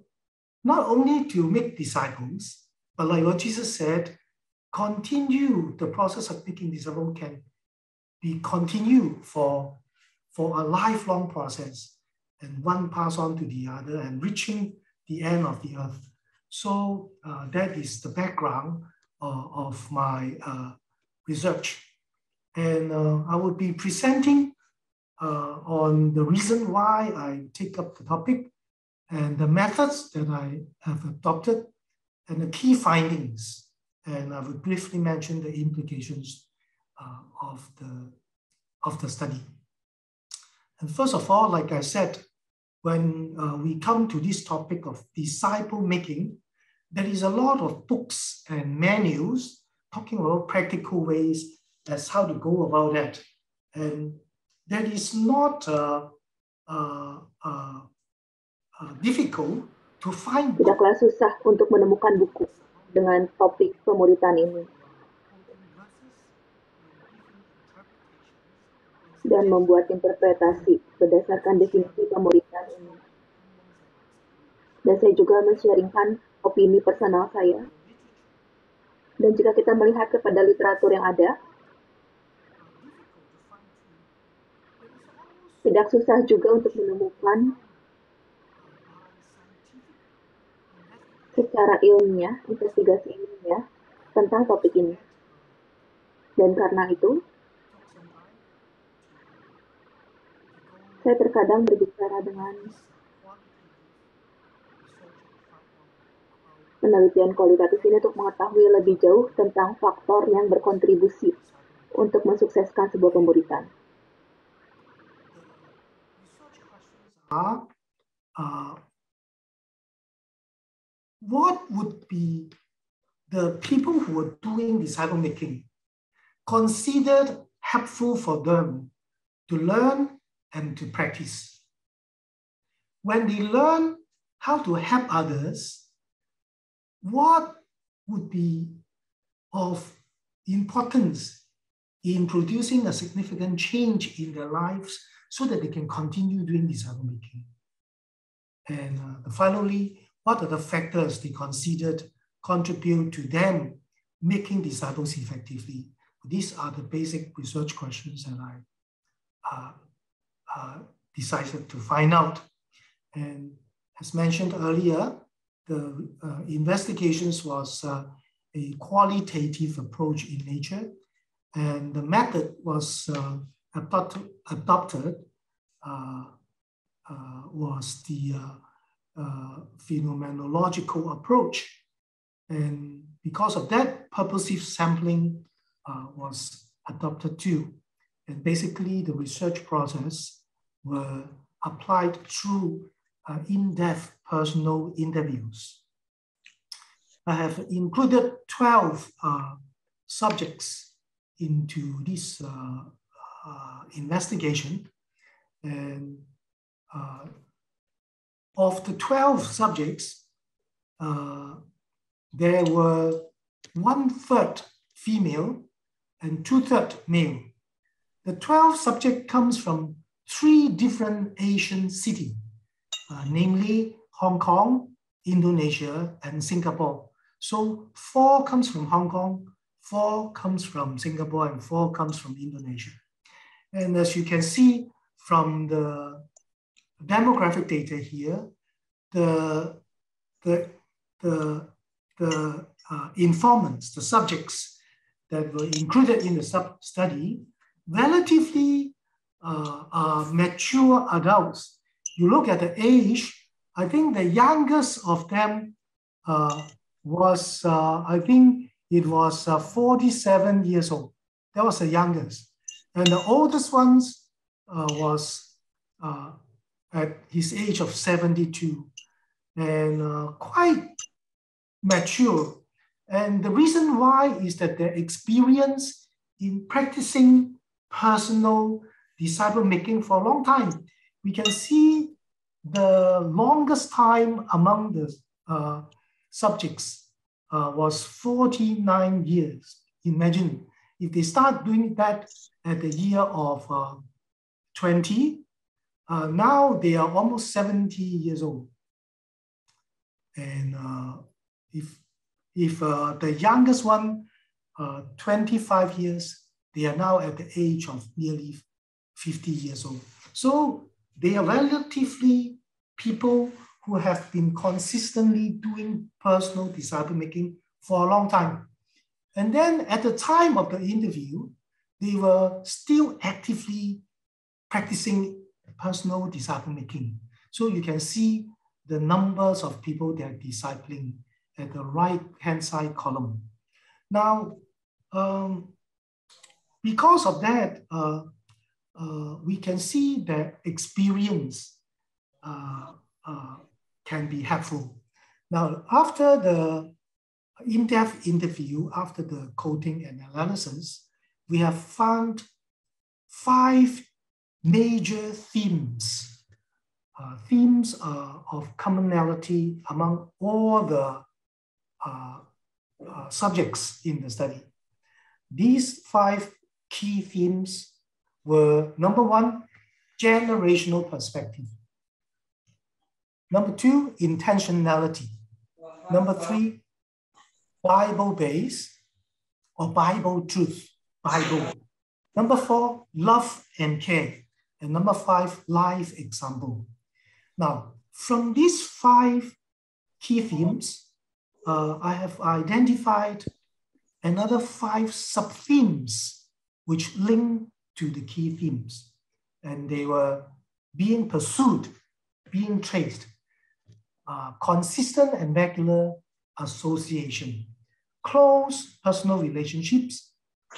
not only to make disciples, but like what Jesus said, continue the process of making disciples can be continued for a lifelong process, and one pass on to the other and reaching the end of the earth. So that is the background of my research. And I will be presenting on the reason why I take up the topic and the methods that I have adopted and the key findings. And I will briefly mention the implications of the study. And first of all, like I said, when we come to this topic of disciple making, there is a lot of books and manuals talking about practical ways as how to go about that. And that is not difficult to find. Tidaklah susah untuk menemukan buku dengan topik pemuritan ini dan membuat interpretasi berdasarkan definisi pemuritan ini. Dan saya juga men-sharingkan opini personal saya. Dan jika kita melihat kepada literatur yang ada, tidak susah juga untuk menemukan secara ilmiah, investigasi ilmiah tentang topik ini. Dan karena itu, saya terkadang berbicara dengan penelitian kualitatif ini untuk mengetahui lebih jauh tentang faktor yang berkontribusi untuk mensukseskan sebuah pemuritan. What would be the people who are doing disciple making considered helpful for them to learn and to practice? When they learn how to help others, what would be of importance in producing a significant change in their lives so that they can continue doing disciple making. And finally, what are the factors they considered contribute to them making disciples effectively? These are the basic research questions that I decided to find out. And as mentioned earlier, the investigations was a qualitative approach in nature, and the method was adopted was the phenomenological approach. And because of that, purposive sampling was adopted too. And basically the research process were applied through in-depth personal interviews. I have included 12 subjects into this investigation. And of the 12 subjects, there were 1/3 female and 2/3 male. The 12 subject comes from 3 different Asian cities, namely Hong Kong, Indonesia, and Singapore. So 4 comes from Hong Kong, 4 comes from Singapore, and 4 comes from Indonesia. And as you can see from the demographic data here, the informants, the subjects that were included in the study, relatively mature adults. You look at the age, I think the youngest of them was, I think it was 47 years old. That was the youngest. And the oldest ones was at his age of 72 and quite mature. And the reason why is that their experience in practicing personal disciple making for a long time. We can see the longest time among the subjects was 49 years. Imagine if they start doing that at the year of 20, now they are almost 70 years old. And if the youngest one, 25 years, they are now at the age of nearly 50 years old. So they are relatively people who have been consistently doing personal disciple making for a long time. And then at the time of the interview, they were still actively practicing personal disciple making. So you can see the numbers of people they are discipling at the right-hand side column. Now, because of that, we can see that experience can be helpful. Now, after the in-depth interview, after the coding and analysis, we have found 5 major themes. Themes of commonality among all the subjects in the study. These 5 key themes were: number 1, generational perspective; number 2, intentionality; number 3, Bible-based or Bible truth, Bible; number 4, love and care; and number 5, life example. Now, from these 5 key themes, I have identified another 5 sub-themes which link to the key themes. And they were being pursued, being traced, consistent and regular association, close personal relationships,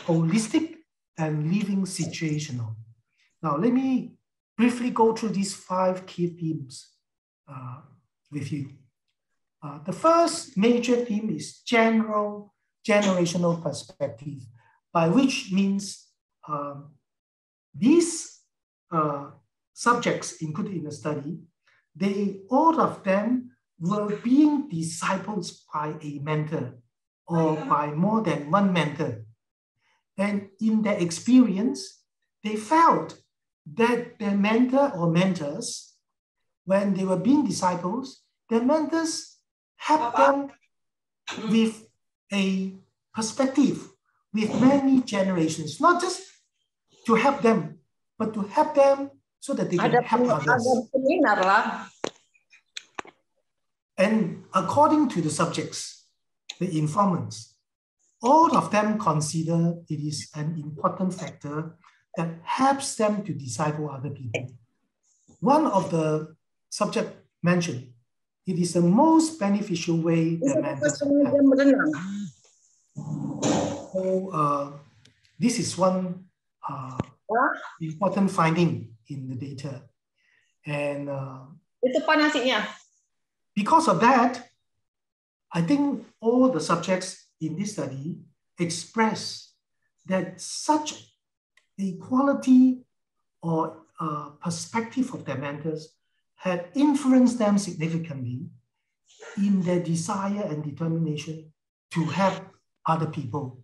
holistic, and living situational. Now, let me briefly go through these 5 key themes with you. The first major theme is generational perspective, by which means these subjects included in the study, all of them were being discipled by a mentor or by more than one mentor. And in their experience, they felt that their mentor or mentors, when they were being disciples, their mentors helped them with a perspective, with many generations, not just to help them, but to help them so that they can help others. And according to the subjects, the informants, all of them consider it is an important factor that helps them to disciple other people. One of the subjects mentioned, it is the most beneficial way that mentors have. So this is one important finding in the data. And because of that, I think all the subjects in this study express that such a quality or perspective of their mentors had influenced them significantly in their desire and determination to help other people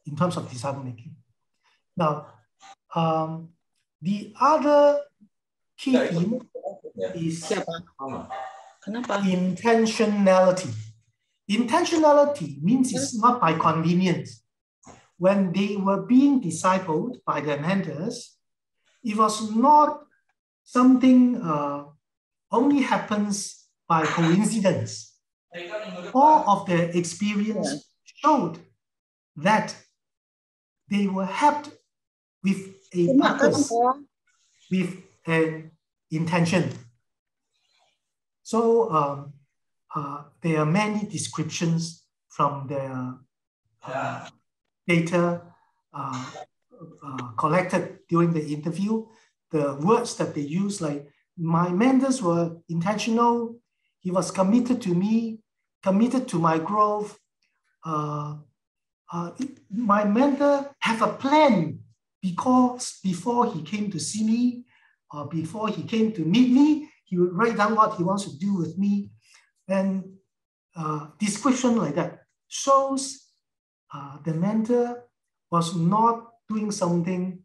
in terms of disciple making. Now, the other key theme is intentionality. Intentionality means it's not by convenience. When they were being discipled by their mentors, it was not something only happens by coincidence. All of their experience showed that they were helped with a purpose, with an intention. So there are many descriptions from their data collected during the interview. The words that they use, like, my mentors were intentional, he was committed to me, committed to my growth. My mentor have a plan because before he came to see me, or before he came to meet me, he would write down what he wants to do with me. And description like that shows the mentor was not doing something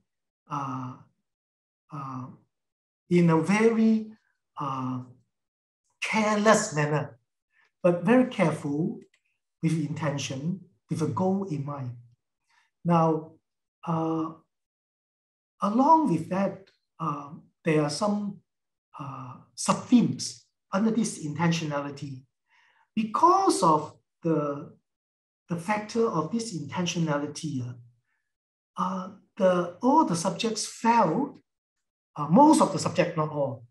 in a very careless manner, but very careful, with intention, with a goal in mind. Now, along with that, there are some sub-themes under this intentionality. Because of the factor of this intentionality, all the subjects felt, most of the subjects, not all,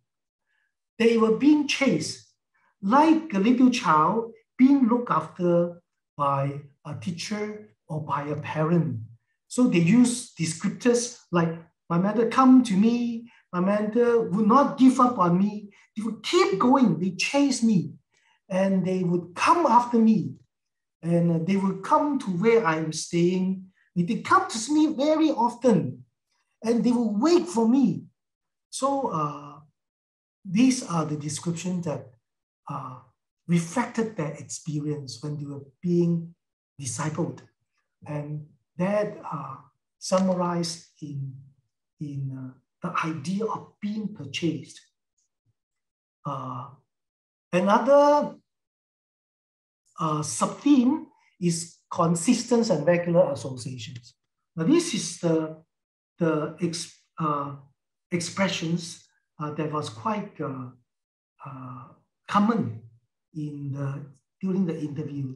they were being chased, like a little child being looked after by a teacher or by a parent. So they use descriptors like, my mentor come to me, my mentor would not give up on me, they would keep going, they chase me, and they would come after me, and they would come to where I'm staying. They come to me very often, and they will wait for me. So these are the descriptions that reflected their experience when they were being discipled, and that summarized in the idea of being purchased. Another sub-theme is consistent and regular associations. Now, this is the expressions that was quite common during the interview.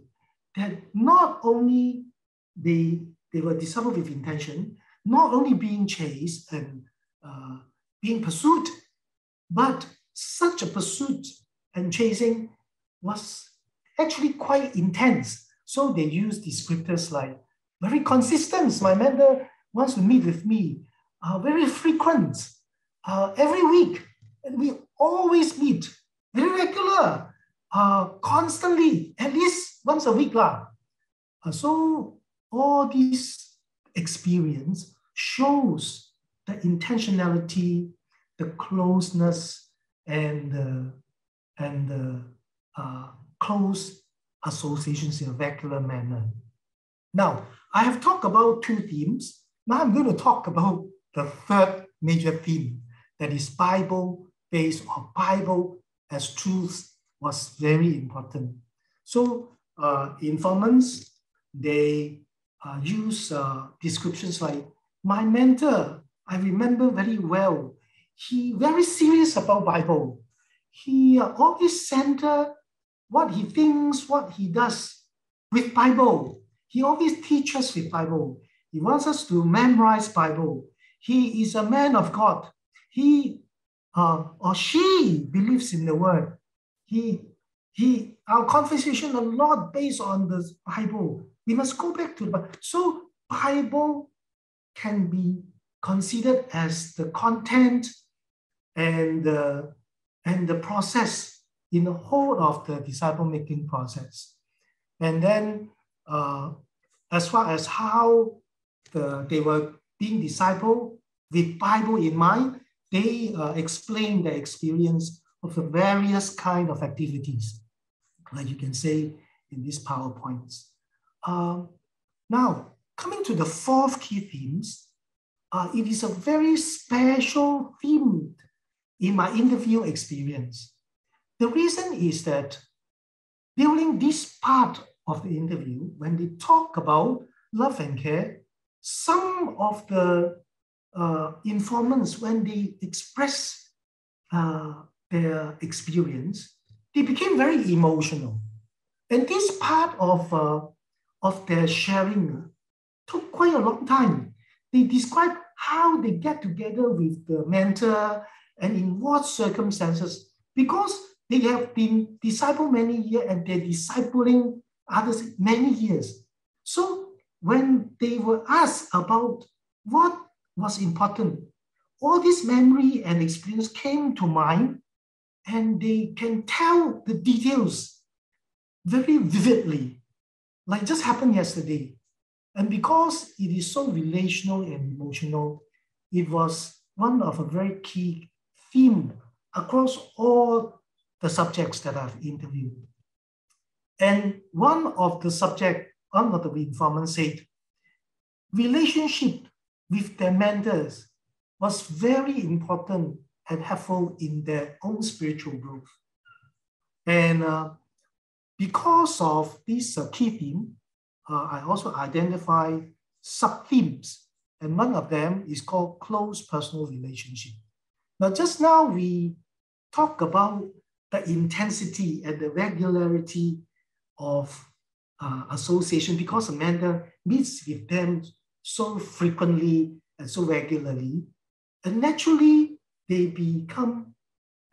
That not only they were discipled with intention, not only being chased and being pursued, but such a pursuit and chasing was actually quite intense. So they use descriptors like very consistent. My mentor wants to meet with me, very frequent, every week. And we always meet, very regular, constantly, at least once a week. So all this experience shows the intentionality, the closeness, and the close associations in a regular manner. Now, I have talked about two themes. Now I'm going to talk about the third major theme, that is Bible-based, or Bible as truth was very important. So informants, they use descriptions like, my mentor, I remember very well, he very serious about Bible. He always center what he thinks, what he does with Bible. He always teaches with Bible. He wants us to memorize Bible. He is a man of God. He or she believes in the word. Our conversation a lot based on the Bible. We must go back to the Bible. So Bible can be considered as the content and the process in the whole of the disciple-making process. And then as far as how they were being discipled with Bible in mind, they explain their experience of the various kind of activities, like you can say in these PowerPoints. Now, coming to the fourth key themes, it is a very special theme in my interview experience. The reason is that during this part of the interview, when they talk about love and care, some of the informants, when they express their experience, they became very emotional. And this part of their sharing took quite a long time. They describe how they get together with the mentor and in what circumstances, because they have been discipled many years and they're discipling others many years. So when they were asked about what was important, all this memory and experience came to mind, and they can tell the details very vividly, like just happened yesterday. And because it is so relational and emotional, it was one of a very key theme across all the subjects that I've interviewed. And one of the informants said, relationship with their mentors was very important and helpful in their own spiritual growth. And because of this key theme, I also identify sub-themes, and one of them is called close personal relationship. Now, just now we talked about the intensity and the regularity of association, because a mentor meets with them so frequently and so regularly, and naturally they become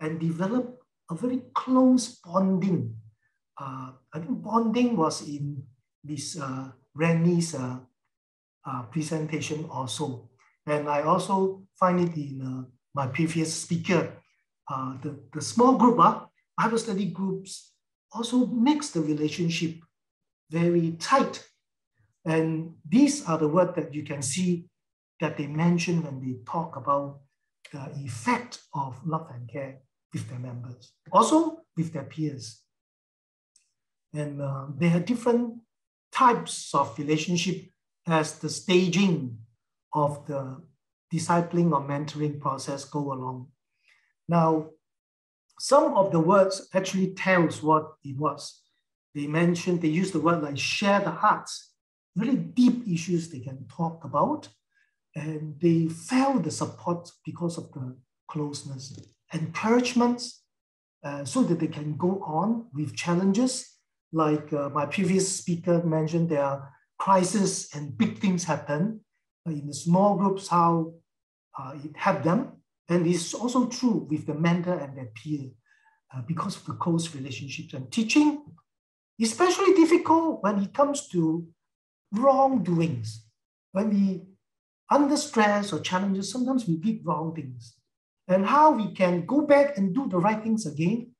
and develop a very close bonding. I think bonding was in Ms. Rennie's presentation also. And I also find it in my previous speaker. The small group, Bible study groups, also makes the relationship very tight. And these are the words that you can see that they mention when they talk about the effect of love and care with their members, also with their peers. And there are different types of relationship as the staging of the discipling or mentoring process go along. Now, some of the words actually tells what it was. They use the word like share the hearts, really deep issues they can talk about, and they felt the support because of the closeness, encouragements, so that they can go on with challenges. Like my previous speaker mentioned, there are crises and big things happen in the small groups, how it helped them. And it's also true with the mentor and their peer because of the close relationships. And teaching, especially difficult when it comes to wrongdoings. When we under stress or challenges, sometimes we did wrong things. And how we can go back and do the right things again.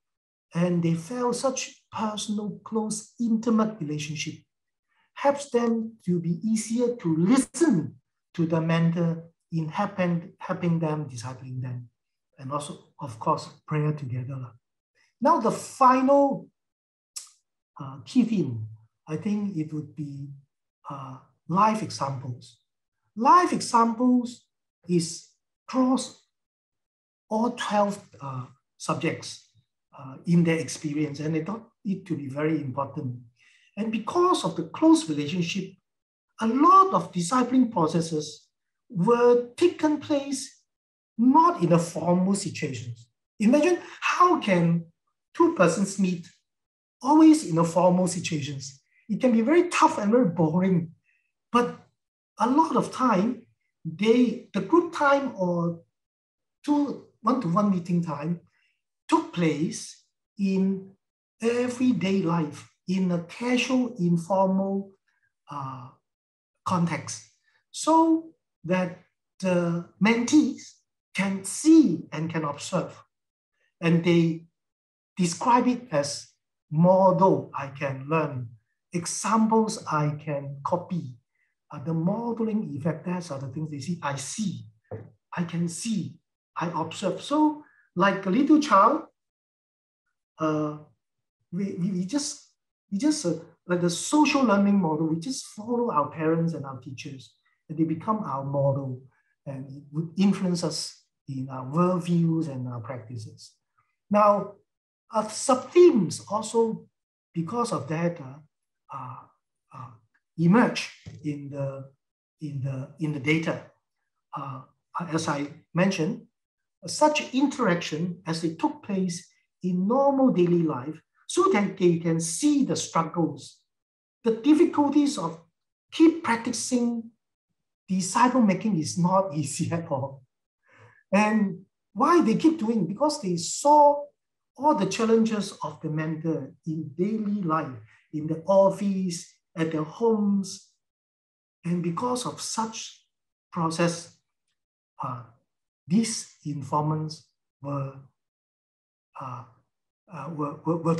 And they felt such personal, close, intimate relationship helps them to be easier to listen to the mentor in helping them, discipling them. And also, of course, prayer together. Now, the final key theme, I think it would be life examples. Life examples is cross all 12 subjects in their experience, and I thought it to be very important. And because of the close relationship, a lot of discipling processes were taken place not in a formal situations. Imagine how can two persons meet always in a formal situations. It can be very tough and very boring, but a lot of time, the group time or one-to-one meeting time took place in everyday life, in a casual, informal context, so that the mentees can see and can observe. And they describe it as model I can learn, examples I can copy. The modeling effect, that's are the things they see. I can see, I observe. So like a little child, we just like the social learning model, we just follow our parents and our teachers, and they become our model, and it would influence us in our worldviews and our practices. Now, sub-themes also, because of that, emerge in the data. As I mentioned, such interaction as they took place in normal daily life, so that they can see the struggles, the difficulties of keep practicing disciple making is not easy at all. And why they keep doing? Because they saw all the challenges of the mentor in daily life, in the office, at their homes. And because of such process, these informants were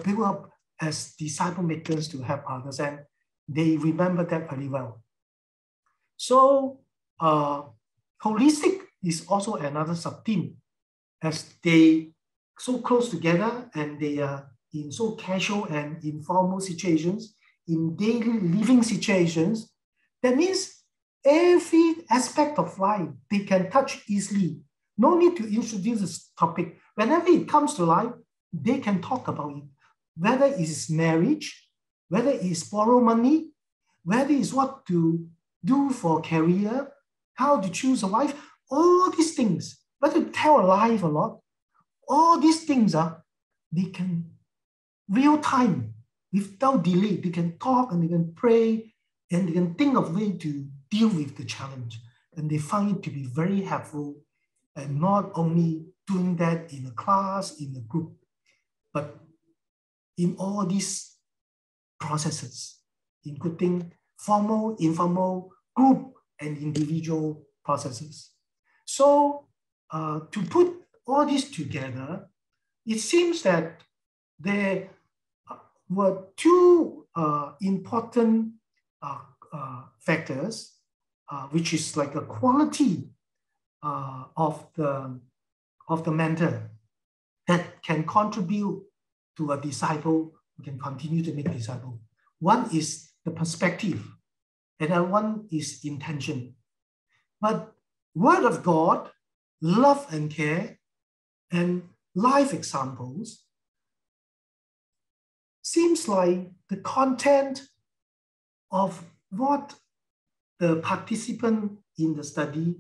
built up as disciple makers to help others, and they remember that very well. So holistic is also another sub-theme, as they so close together and they are in so casual and informal situations, in daily living situations. That means every aspect of life they can touch easily. No need to introduce this topic. Whenever it comes to life, they can talk about it. Whether it is marriage, whether it is borrow money, whether it's what to do for career, how to choose a wife, all these things, whether to tell a lie a lot, all these things they can real time, without delay, they can talk and they can pray and they can think of way to deal with the challenge. And they find it to be very helpful, and not only doing that in a class, in a group, but in all these processes, including formal, informal, group, and individual processes. So to put all this together, it seems that there were two important factors, which is like a quality of the mentor that can contribute to a disciple who can continue to make disciple. One is the perspective, and one is intention. But Word of God, love and care, and life examples seems like the content of what the participant in the study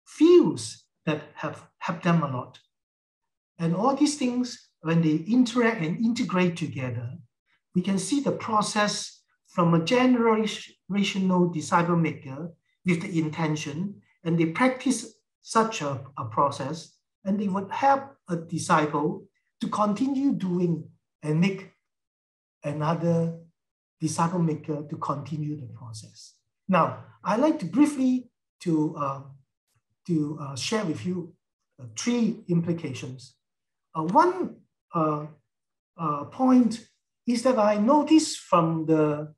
feels that have helped them a lot. And all these things, when they interact and integrate together, we can see the process from a generational disciple maker with the intention, and they practice such a process, and they would help a disciple to continue doing and make another disciple maker to continue the process. Now, I'd like to briefly to share with you three implications. One point is that I noticed from the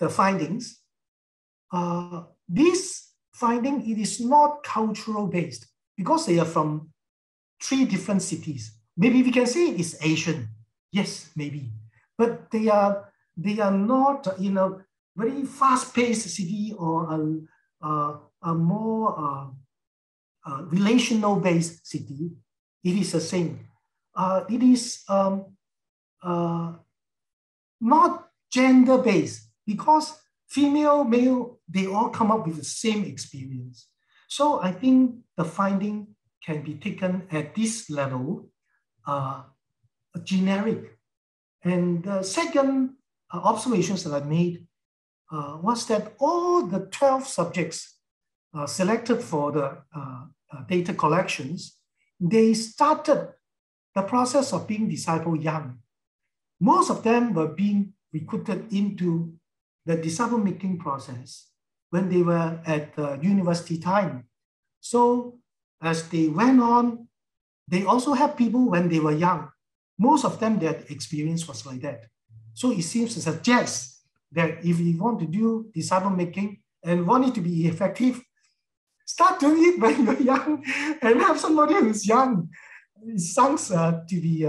findings, this finding, it is not cultural based because they are from three different cities. Maybe we can say it's Asian. Yes, maybe. But they are not, very fast-paced city or a more relational-based city, it is the same. It is not gender-based, because female, male, they all come up with the same experience. So I think the finding can be taken at this level, generic. And the second observations that I made was that all the 12 subjects selected for the data collections, they started the process of being disciple young. Most of them were being recruited into the disciple making process when they were at university time. So as they went on, they also had people when they were young. Most of them, their experience was like that. So it seems to suggest that if you want to do disciple making and want it to be effective, start doing it when you're young and have somebody who's young. It sounds to be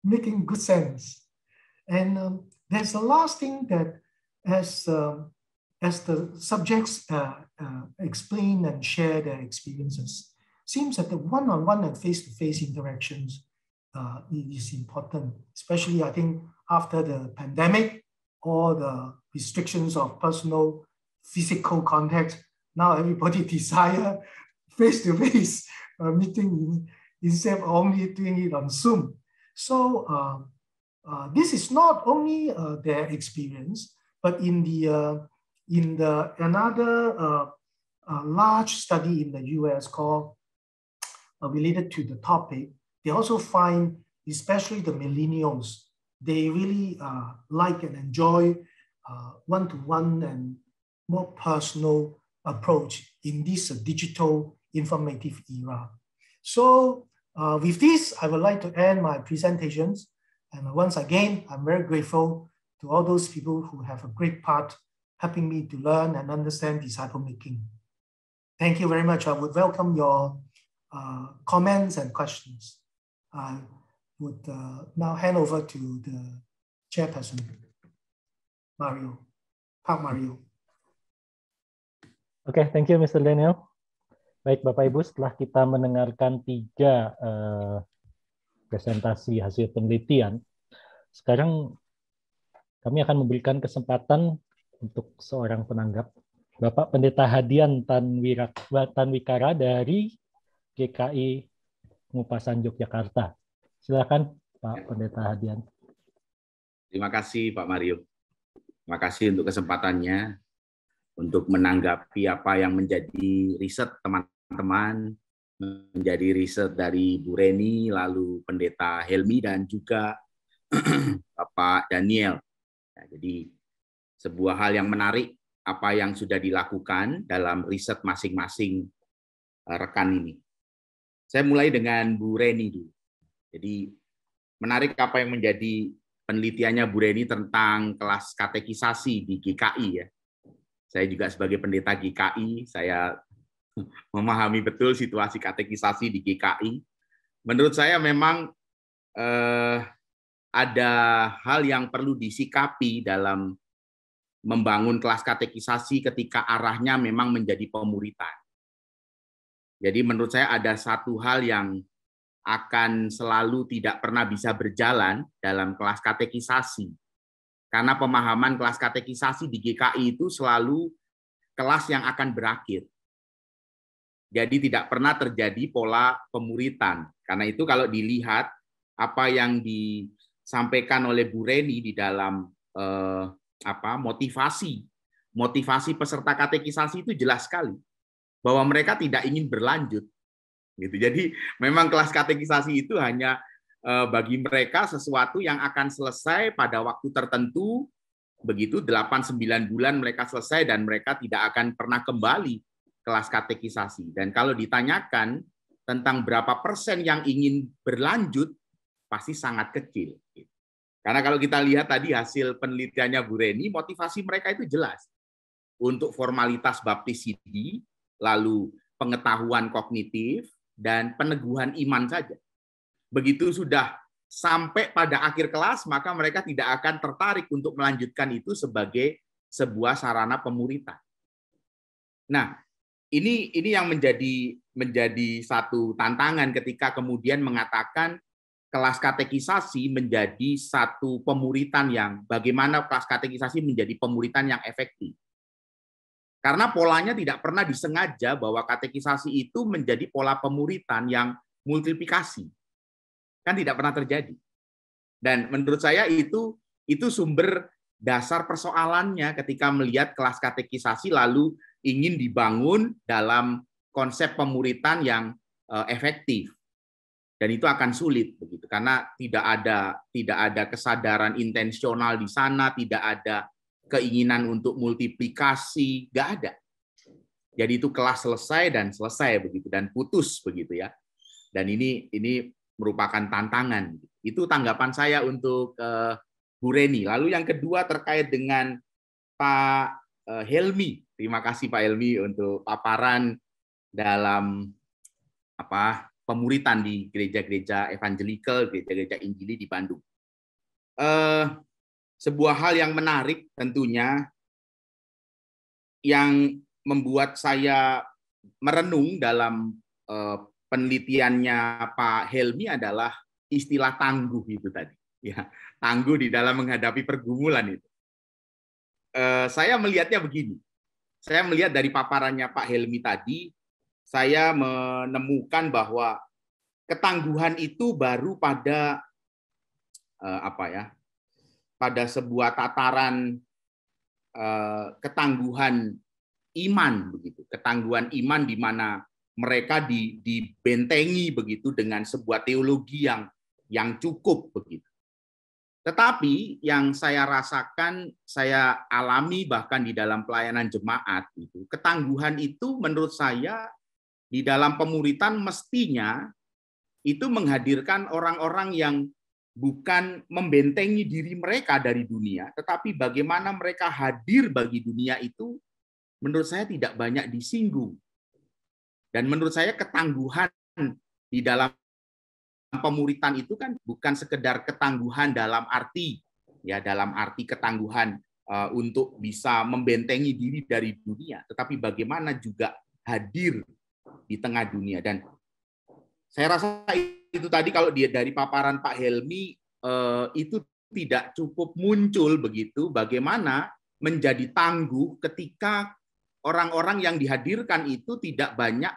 making good sense. And there's the last thing that as the subjects explain and share their experiences, seems that the one-on-one and face-to-face interactions is important, especially I think after the pandemic, all the restrictions of personal physical contact. Now everybody desire face-to-face meeting instead of only doing it on Zoom. So this is not only their experience, but in another large study in the US called related to the topic, they also find, especially the millennials, they really like and enjoy one-to-one and more personal approach in this digital informative era. So with this, I would like to end my presentations. And once again, I'm very grateful to all those people who have a great part helping me to learn and understand disciple making. Thank you very much. I would welcome your comments and questions. I would now hand over to the chairperson, Mario, Pak Mario. Oke, thank you Mr. Daniel. Baik Bapak Ibu, setelah kita mendengarkan 3 presentasi hasil penelitian, sekarang kami akan memberikan kesempatan untuk seorang penanggap, Bapak Pendeta Hadian Tanwikara dari GKI Ngupasan Yogyakarta. Silakan Pak Pendeta Hadian. Terima kasih Pak Mario. Terima kasih untuk kesempatannya untuk menanggapi apa yang menjadi riset teman-teman, menjadi riset dari Bu Reni, lalu Pendeta Helmi, dan juga Bapak Daniel. Ya, jadi sebuah hal yang menarik apa yang sudah dilakukan dalam riset masing-masing rekan ini. Saya mulai dengan Bu Reni dulu. Jadi menarik apa yang menjadi penelitiannya Bu Reni tentang kelas katekisasi di GKI ya. Saya juga sebagai pendeta GKI, saya memahami betul situasi katekisasi di GKI. Menurut saya memang ada hal yang perlu disikapi dalam membangun kelas katekisasi ketika arahnya memang menjadi pemuritan. Jadi menurut saya ada satu hal yang akan selalu tidak pernah bisa berjalan dalam kelas katekisasi. Karena pemahaman kelas katekisasi di GKI itu selalu kelas yang akan berakhir. Jadi tidak pernah terjadi pola pemuritan. Karena itu kalau dilihat apa yang disampaikan oleh Bu Reni di dalam motivasi peserta katekisasi itu jelas sekali bahwa mereka tidak ingin berlanjut. Gitu. Jadi memang kelas katekisasi itu hanya bagi mereka sesuatu yang akan selesai pada waktu tertentu, begitu 8-9 bulan mereka selesai dan mereka tidak akan pernah kembali kelas katekisasi. Dan kalau ditanyakan tentang berapa persen yang ingin berlanjut, pasti sangat kecil. Karena kalau kita lihat tadi hasil penelitiannya Bu Reni, motivasi mereka itu jelas. Untuk formalitas baptisidi, lalu pengetahuan kognitif, dan peneguhan iman saja. Begitu sudah sampai pada akhir kelas, maka mereka tidak akan tertarik untuk melanjutkan itu sebagai sebuah sarana pemuritan. Nah, ini yang menjadi satu tantangan ketika kemudian mengatakan kelas katekisasi menjadi satu pemuritan yang bagaimana kelas katekisasi menjadi pemuritan yang efektif. Karena polanya tidak pernah disengaja bahwa katekisasi itu menjadi pola pemuritan yang multiplikasi. Kan tidak pernah terjadi. Dan menurut saya itu sumber dasar persoalannya ketika melihat kelas katekisasi lalu ingin dibangun dalam konsep pemuritan yang efektif. Dan itu akan sulit begitu karena tidak ada kesadaran intensional di sana, tidak ada keinginan untuk multiplikasi, nggak ada. Jadi itu kelas selesai dan selesai begitu dan putus begitu ya. Dan ini merupakan tantangan. Itu tanggapan saya untuk Bu Reni. Lalu yang kedua terkait dengan Pak Helmi. Terima kasih Pak Helmi untuk paparan dalam pemuritan di gereja-gereja evangelikal, gereja-gereja Injili di Bandung. Sebuah hal yang menarik tentunya yang membuat saya merenung dalam penelitiannya Pak Helmi adalah istilah tangguh itu tadi. Ya, tangguh di dalam menghadapi pergumulan itu. Saya melihatnya begini. Saya melihat dari paparannya Pak Helmi tadi, saya menemukan bahwa ketangguhan itu baru pada pada sebuah tataran ketangguhan iman begitu, ketangguhan iman di mana mereka dibentengi begitu dengan sebuah teologi yang cukup begitu. Tetapi yang saya rasakan, saya alami bahkan di dalam pelayanan jemaat itu, ketangguhan itu menurut saya di dalam pemuritan mestinya itu menghadirkan orang-orang yang bukan membentengi diri mereka dari dunia, tetapi bagaimana mereka hadir bagi dunia itu menurut saya tidak banyak disinggung. Dan menurut saya ketangguhan di dalam pemuritan itu kan bukan sekedar ketangguhan dalam arti ketangguhan untuk bisa membentengi diri dari dunia, tetapi bagaimana juga hadir di tengah dunia. Dan saya rasa itu tadi kalau dari paparan Pak Helmi itu tidak cukup muncul begitu bagaimana menjadi tangguh ketika orang-orang yang dihadirkan itu tidak banyak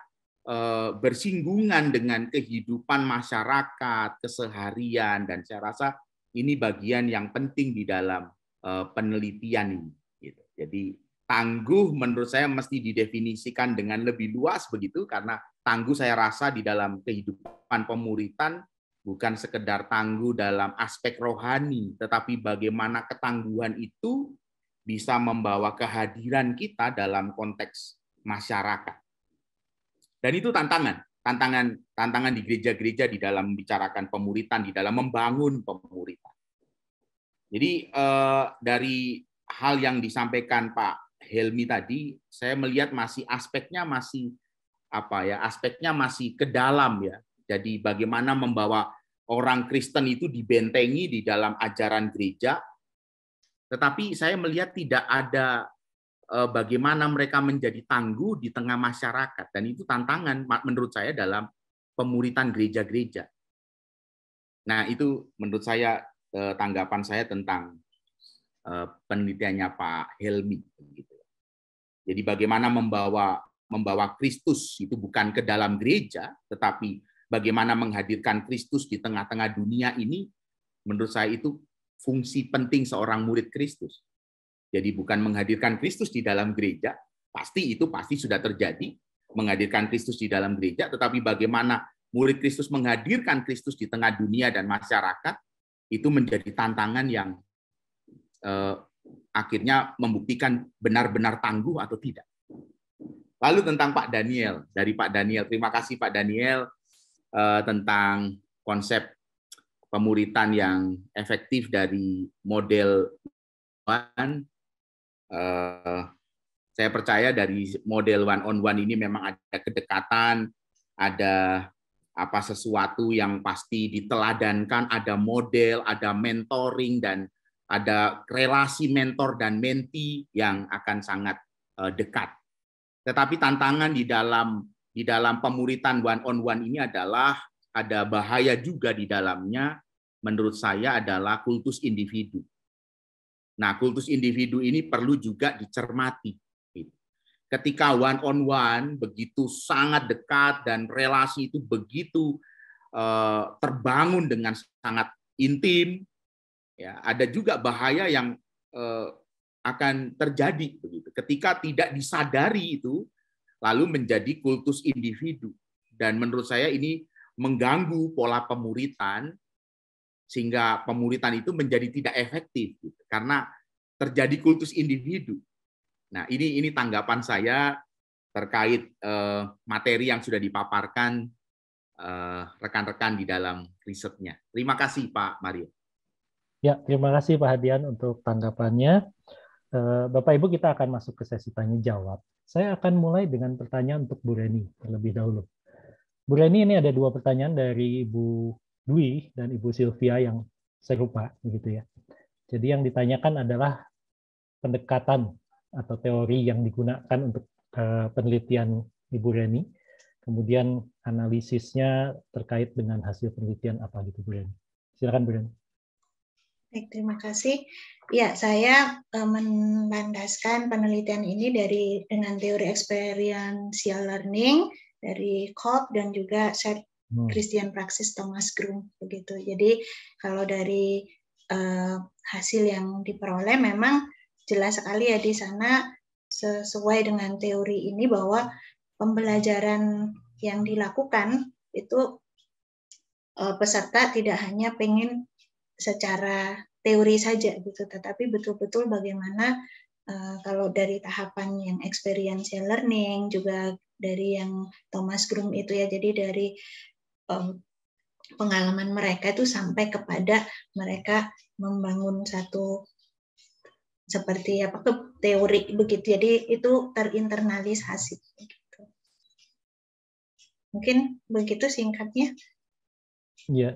bersinggungan dengan kehidupan masyarakat, keseharian, dan saya rasa ini bagian yang penting di dalam penelitian ini. Gitu. Jadi tangguh menurut saya mesti didefinisikan dengan lebih luas begitu, karena tangguh saya rasa di dalam kehidupan pemuritan bukan sekedar tangguh dalam aspek rohani, tetapi bagaimana ketangguhan itu bisa membawa kehadiran kita dalam konteks masyarakat. Dan itu tantangan di gereja-gereja di dalam membicarakan pemuritan, di dalam membangun pemuritan. Jadi dari hal yang disampaikan Pak Helmi tadi, saya melihat aspeknya masih ke dalam ya. Jadi bagaimana membawa orang Kristen itu dibentengi di dalam ajaran gereja, tetapi saya melihat tidak ada bagaimana mereka menjadi tangguh di tengah masyarakat, dan itu tantangan menurut saya dalam pemuritan gereja-gereja. Nah, itu menurut saya tanggapan saya tentang penelitiannya Pak Helmi. Jadi bagaimana membawa Kristus itu bukan ke dalam gereja, tetapi bagaimana menghadirkan Kristus di tengah-tengah dunia ini, menurut saya itu fungsi penting seorang murid Kristus. Jadi bukan menghadirkan Kristus di dalam gereja, pasti sudah terjadi, menghadirkan Kristus di dalam gereja, tetapi bagaimana murid Kristus menghadirkan Kristus di tengah dunia dan masyarakat, itu menjadi tantangan yang akhirnya membuktikan benar-benar tangguh atau tidak. Lalu tentang Pak Daniel, dari Pak Daniel, terima kasih Pak Daniel tentang konsep pemuritan yang efektif dari model one. Saya percaya dari model one-on-one ini memang ada kedekatan, ada sesuatu yang pasti diteladankan, ada model, ada mentoring, dan ada relasi mentor dan mentee yang akan sangat dekat. Tetapi tantangan di dalam pemuritan one on one ini adalah ada bahaya juga di dalamnya, menurut saya adalah kultus individu. Nah, kultus individu ini perlu juga dicermati. Ketika one on one begitu sangat dekat dan relasi itu begitu terbangun dengan sangat intim, ya, ada juga bahaya yang akan terjadi begitu. Ketika tidak disadari itu, lalu menjadi kultus individu. Dan menurut saya ini mengganggu pola pemuritan, sehingga pemuritan itu menjadi tidak efektif gitu, karena terjadi kultus individu. Nah, ini tanggapan saya terkait materi yang sudah dipaparkan rekan-rekan di dalam risetnya. Terima kasih Pak Mario. Ya, terima kasih Pak Hadian untuk tanggapannya. Bapak Ibu, kita akan masuk ke sesi tanya jawab. Saya akan mulai dengan pertanyaan untuk Bu Reni terlebih dahulu. Bu Reni, ini ada 2 pertanyaan dari Ibu Dwi dan Ibu Sylvia yang serupa, begitu ya. Jadi yang ditanyakan adalah pendekatan atau teori yang digunakan untuk penelitian Ibu Reni, kemudian analisisnya terkait dengan hasil penelitian apa gitu, Bu Reni. Silakan Bu Reni. Baik, terima kasih. Ya, saya melandaskan penelitian ini dengan teori experiential learning dari Kolb dan juga Shared Christian Praxis Thomas Groom begitu. Jadi kalau dari hasil yang diperoleh memang jelas sekali ya di sana sesuai dengan teori ini bahwa pembelajaran yang dilakukan itu peserta tidak hanya pengen secara teori saja gitu, tetapi betul-betul bagaimana kalau dari tahapan yang experiential learning, juga dari yang Thomas Groom itu ya, jadi dari pengalaman mereka itu sampai kepada mereka membangun satu seperti apa ke teori begitu, jadi itu terinternalisasi begitu. Mungkin begitu singkatnya. Ya,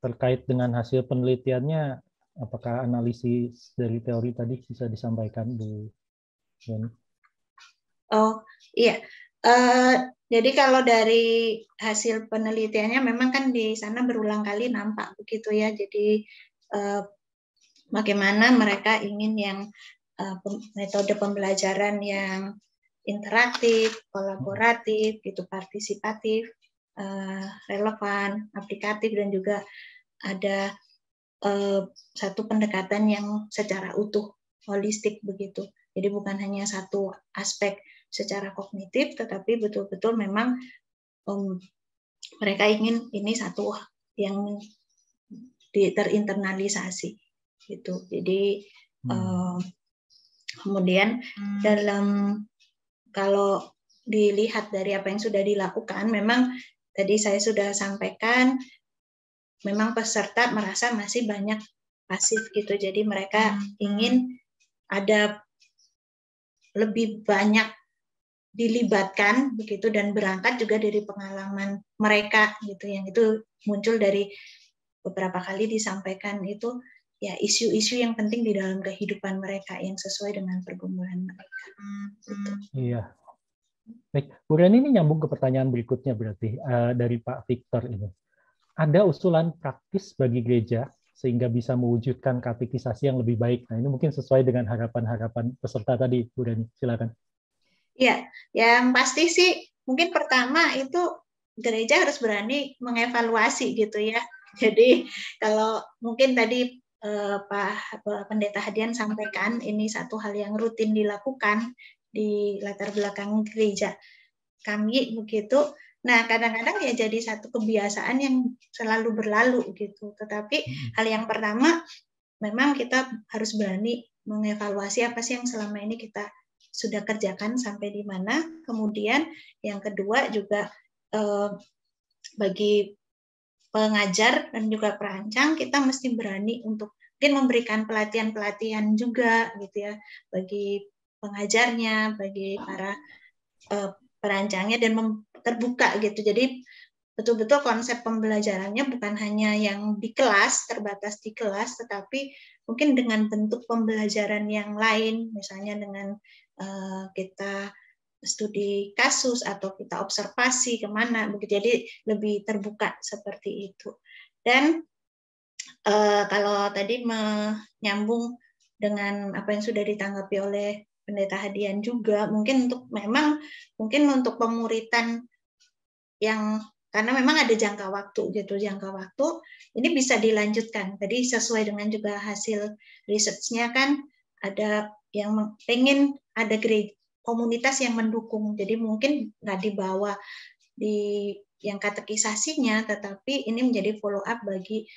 terkait dengan hasil penelitiannya, apakah analisis dari teori tadi bisa disampaikan, Bu Reni? Oh iya, jadi kalau dari hasil penelitiannya memang kan di sana berulang kali nampak begitu ya. Jadi bagaimana mereka ingin yang metode pembelajaran yang interaktif, kolaboratif, gitu, partisipatif, relevan, aplikatif, dan juga ada satu pendekatan yang secara utuh, holistik begitu. Jadi bukan hanya satu aspek secara kognitif, tetapi betul-betul memang mereka ingin ini satu yang terinternalisasi gitu. Jadi kemudian dalam kalau dilihat dari apa yang sudah dilakukan, memang tadi saya sudah sampaikan, memang peserta merasa masih banyak pasif gitu. Jadi mereka ingin ada lebih banyak dilibatkan begitu, dan berangkat juga dari pengalaman mereka gitu, yang itu muncul dari beberapa kali disampaikan itu ya isu-isu yang penting di dalam kehidupan mereka yang sesuai dengan pergumulan mereka. Gitu. Iya. Baik, Bu Reni, ini nyambung ke pertanyaan berikutnya berarti dari Pak Victor ini. Ada usulan praktis bagi gereja sehingga bisa mewujudkan katekisasi yang lebih baik. Nah, ini mungkin sesuai dengan harapan-harapan peserta tadi, Bu Reni. Silakan. Ya, yang pasti sih mungkin pertama itu gereja harus berani mengevaluasi gitu ya. Jadi kalau mungkin tadi Pak Pendeta Hadian sampaikan, ini satu hal yang rutin dilakukan di latar belakang gereja kami begitu. Nah, kadang-kadang ya jadi satu kebiasaan yang selalu berlalu gitu. Tetapi hal yang pertama memang kita harus berani mengevaluasi apa sih yang selama ini kita sudah kerjakan sampai di mana. Kemudian yang kedua juga bagi pengajar dan juga perancang, kita mesti berani untuk mungkin memberikan pelatihan-pelatihan juga gitu ya bagi pengajarnya, bagi para perancangnya, dan terbuka gitu. Jadi betul-betul konsep pembelajarannya bukan hanya yang di kelas, terbatas di kelas, tetapi mungkin dengan bentuk pembelajaran yang lain, misalnya dengan kita studi kasus atau kita observasi kemana, begitu. Jadi lebih terbuka seperti itu. Dan kalau tadi menyambung dengan apa yang sudah ditanggapi oleh Pendeta Hadian juga, mungkin untuk pemuritan yang karena memang ada jangka waktu gitu, jangka waktu ini bisa dilanjutkan. Tadi sesuai dengan juga hasil research-nya kan ada yang pengen ada komunitas yang mendukung, jadi mungkin nggak dibawa di yang katekisasinya, tetapi ini menjadi follow up bagi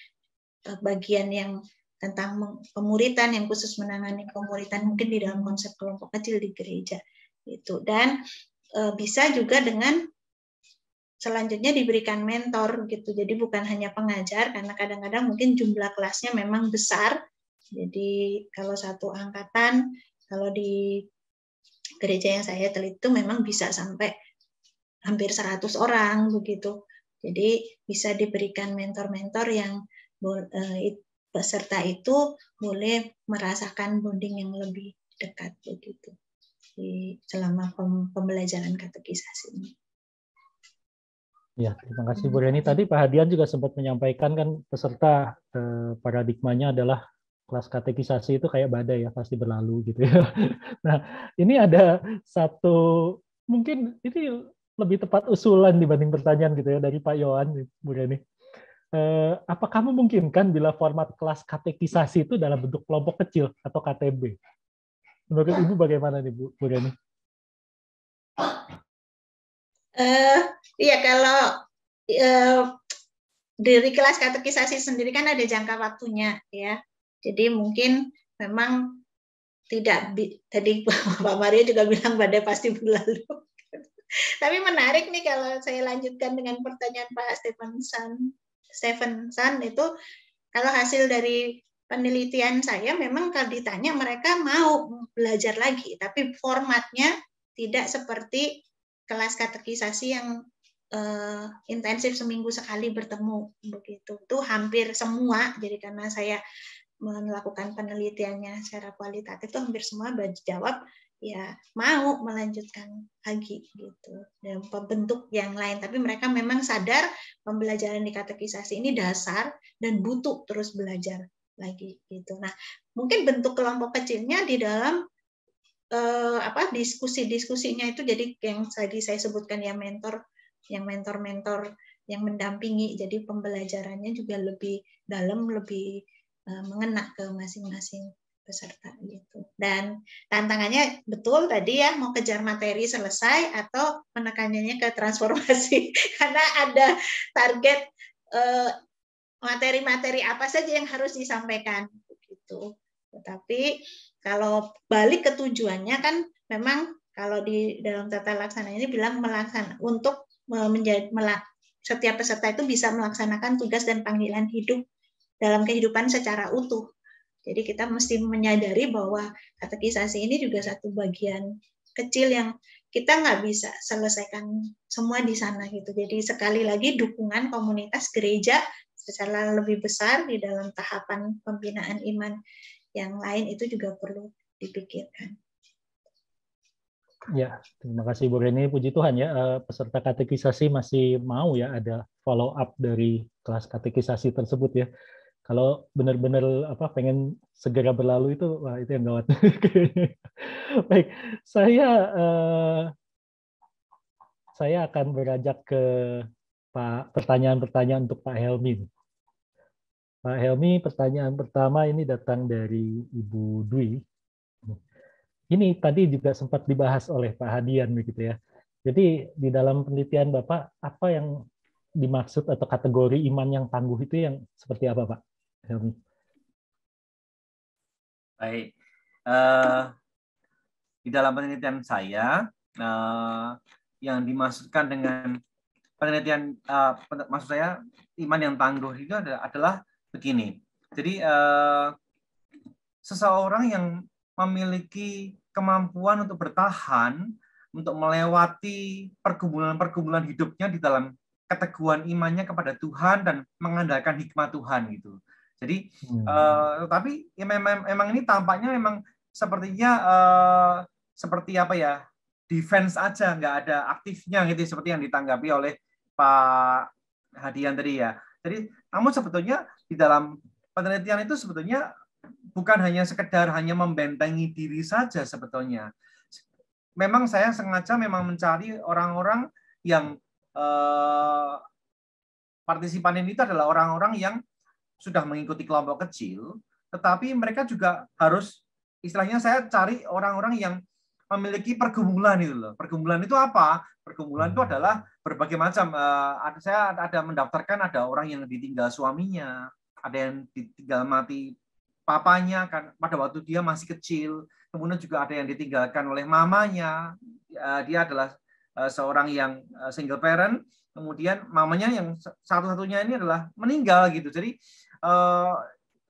bagian yang tentang pemuritan yang khusus menangani pemuritan mungkin di dalam konsep kelompok kecil di gereja itu. Dan bisa juga dengan selanjutnya diberikan mentor gitu. Jadi bukan hanya pengajar, karena kadang-kadang mungkin jumlah kelasnya memang besar. Jadi kalau satu angkatan, kalau di gereja yang saya teliti itu memang bisa sampai hampir 100 orang begitu. Jadi bisa diberikan mentor-mentor yang peserta itu boleh merasakan bonding yang lebih dekat begitu selama pembelajaran katekisasi ini. Ya, terima kasih Bu Reni. Tadi Pak Hadian juga sempat menyampaikan kan peserta paradigmanya adalah kelas katekisasi itu kayak badai ya, pasti berlalu gitu ya. Nah, ini ada satu, mungkin ini lebih tepat usulan dibanding pertanyaan gitu ya dari Pak Yohan, Bu Reni. Apakah memungkinkan bila format kelas katekisasi itu dalam bentuk kelompok kecil atau KTB? Menurut Ibu bagaimana nih Bu Reni? Iya, kalau dari kelas katekisasi sendiri kan ada jangka waktunya ya. Jadi mungkin memang tidak tadi Pak Mario juga bilang badai pasti berlalu. Tapi menarik nih kalau saya lanjutkan dengan pertanyaan Pak Stephenson itu, kalau hasil dari penelitian saya memang kalau ditanya mereka mau belajar lagi, tapi formatnya tidak seperti kelas katekisasi yang intensif seminggu sekali bertemu begitu. Itu hampir semua. Jadi karena saya melakukan penelitiannya secara kualitatif itu hampir semua jawab ya mau melanjutkan lagi gitu dalam bentuk yang lain. Tapi mereka memang sadar pembelajaran di katekisasi ini dasar dan butuh terus belajar lagi gitu. Nah, mungkin bentuk kelompok kecilnya di dalam diskusi-diskusinya itu, jadi yang tadi saya sebutkan ya mentor yang mendampingi, jadi pembelajarannya juga lebih dalam, lebih mengena ke masing-masing peserta gitu. Dan tantangannya betul tadi ya, mau kejar materi selesai atau menekanannya ke transformasi karena ada target materi-materi apa saja yang harus disampaikan gitu. Tetapi kalau balik ke tujuannya kan memang kalau di dalam tata laksana ini bilang untuk setiap peserta itu bisa melaksanakan tugas dan panggilan hidup dalam kehidupan secara utuh. Jadi kita mesti menyadari bahwa katekisasi ini juga satu bagian kecil yang kita nggak bisa selesaikan semua di sana gitu. Jadi sekali lagi dukungan komunitas gereja secara lebih besar di dalam tahapan pembinaan iman yang lain itu juga perlu dipikirkan. Ya, terima kasih Bu Reni. Puji Tuhan ya, peserta katekisasi masih mau ya ada follow up dari kelas katekisasi tersebut ya. Kalau benar-benar pengen segera berlalu itu, wah itu yang gawat. Baik, saya akan beranjak ke pertanyaan-pertanyaan untuk Pak Helmi. Pak Helmi, pertanyaan pertama ini datang dari Ibu Dwi. Ini tadi juga sempat dibahas oleh Pak Hadian begitu ya. Jadi di dalam penelitian Bapak, apa yang dimaksud atau kategori iman yang tangguh itu yang seperti apa, Pak Helmi? Baik. Di dalam penelitian saya, yang dimaksudkan dengan penelitian, maksud saya iman yang tangguh itu adalah begini. Jadi seseorang yang memiliki kemampuan untuk bertahan, untuk melewati pergumulan-pergumulan hidupnya di dalam keteguhan imannya kepada Tuhan dan mengandalkan hikmat Tuhan gitu. Jadi, tapi ya memang ini tampaknya memang sepertinya seperti apa ya, defense aja, nggak ada aktifnya gitu, seperti yang ditanggapi oleh Pak Hadian tadi ya. Jadi, namun sebetulnya di dalam penelitian itu sebetulnya bukan hanya sekedar hanya membentengi diri saja sebetulnya. Memang saya sengaja memang mencari orang-orang yang partisipan ini adalah orang-orang yang sudah mengikuti kelompok kecil, tetapi mereka juga harus, istilahnya saya cari orang-orang yang memiliki pergumulan itu loh. Pergumulan itu apa? Pergumulan itu adalah berbagai macam. Saya ada mendaftarkan, ada orang yang ditinggal suaminya, ada yang ditinggal mati papanya kan pada waktu dia masih kecil, kemudian juga ada yang ditinggalkan oleh mamanya. Dia adalah seorang yang single parent, kemudian mamanya yang satu-satunya ini adalah meninggal gitu. Jadi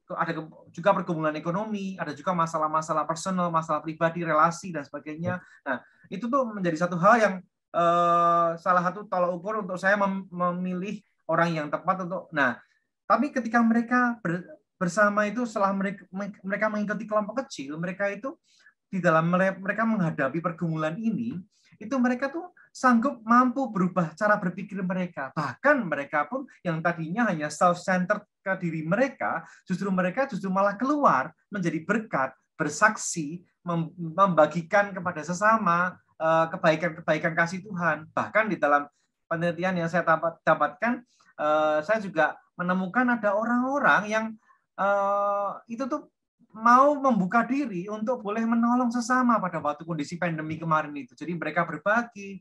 ada juga pergumulan ekonomi, ada juga masalah-masalah personal, masalah pribadi, relasi dan sebagainya. Nah, itu tuh menjadi satu hal yang salah satu tolak ukur untuk saya memilih orang yang tepat untuk. Nah, tapi ketika mereka bersama itu, setelah mereka mengikuti kelompok kecil, mereka itu di dalam mereka menghadapi pergumulan ini, itu mereka tuh sanggup mampu berubah cara berpikir mereka. Bahkan mereka pun yang tadinya hanya self-centered ke diri mereka, mereka justru malah keluar menjadi berkat, bersaksi, membagikan kepada sesama kebaikan-kebaikan kasih Tuhan. Bahkan di dalam penelitian yang saya dapatkan, saya juga menemukan ada orang-orang yang itu tuh mau membuka diri untuk boleh menolong sesama pada waktu kondisi pandemi kemarin itu. Jadi mereka berbagi.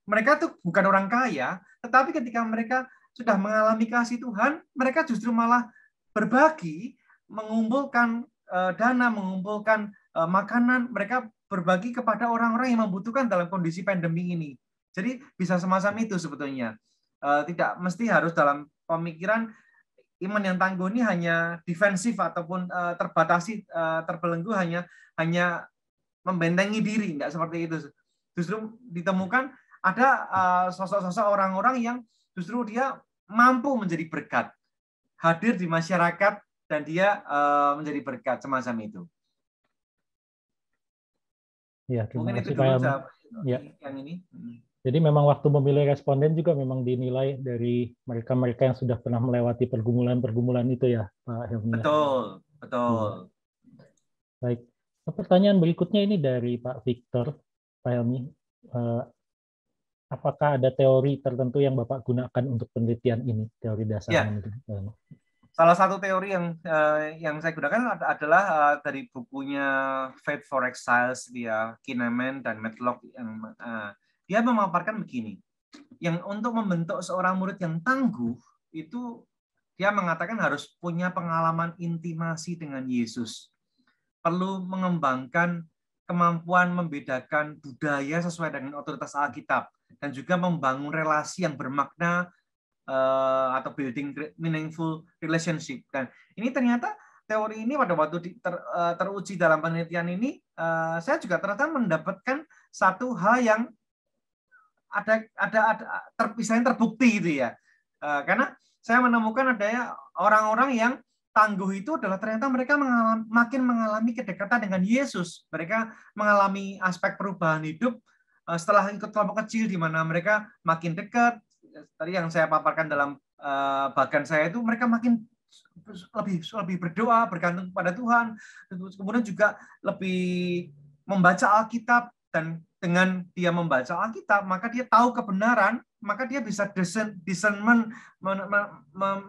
Mereka tuh bukan orang kaya, tetapi ketika mereka sudah mengalami kasih Tuhan, mereka justru malah berbagi, mengumpulkan dana, mengumpulkan makanan, mereka berbagi kepada orang-orang yang membutuhkan dalam kondisi pandemi ini. Jadi bisa semacam itu sebetulnya. Tidak mesti harus dalam pemikiran iman yang tangguh ini hanya defensif ataupun terbatasi, terbelenggu hanya membentengi diri, enggak seperti itu. Justru ditemukan ada sosok-sosok orang-orang yang justru dia mampu menjadi berkat, hadir di masyarakat dan dia menjadi berkat semacam itu. Ya, terima mungkin kasih, itu dulu ya. Yang ini. Jadi memang waktu memilih responden juga memang dinilai dari mereka-mereka yang sudah pernah melewati pergumulan-pergumulan itu ya, Pak Helmi. Betul. Ya. Baik. Pertanyaan berikutnya ini dari Pak Victor, Pak Helmi. Apakah ada teori tertentu yang Bapak gunakan untuk penelitian ini, teori dasarnya? Ya. Salah satu teori yang saya gunakan adalah dari bukunya Faith for Exiles, dia Kinnaman dan Matlock yang dia memaparkan begini, yang untuk membentuk seorang murid yang tangguh, itu dia mengatakan harus punya pengalaman intimasi dengan Yesus. Perlu mengembangkan kemampuan membedakan budaya sesuai dengan otoritas Alkitab, dan juga membangun relasi yang bermakna atau building meaningful relationship. Dan ini ternyata teori ini pada waktu teruji dalam penelitian ini, saya juga ternyata mendapatkan satu hal yang misalnya terbukti gitu ya, karena saya menemukan adanya orang-orang yang tangguh itu adalah ternyata mereka makin mengalami kedekatan dengan Yesus. Mereka mengalami aspek perubahan hidup setelah ikut kelompok kecil, di mana mereka makin dekat. Tadi yang saya paparkan dalam bagan saya itu, mereka makin lebih berdoa, bergantung pada Tuhan, kemudian juga lebih membaca Alkitab, dan dengan dia membaca Alkitab, maka dia tahu kebenaran, maka dia bisa discernment,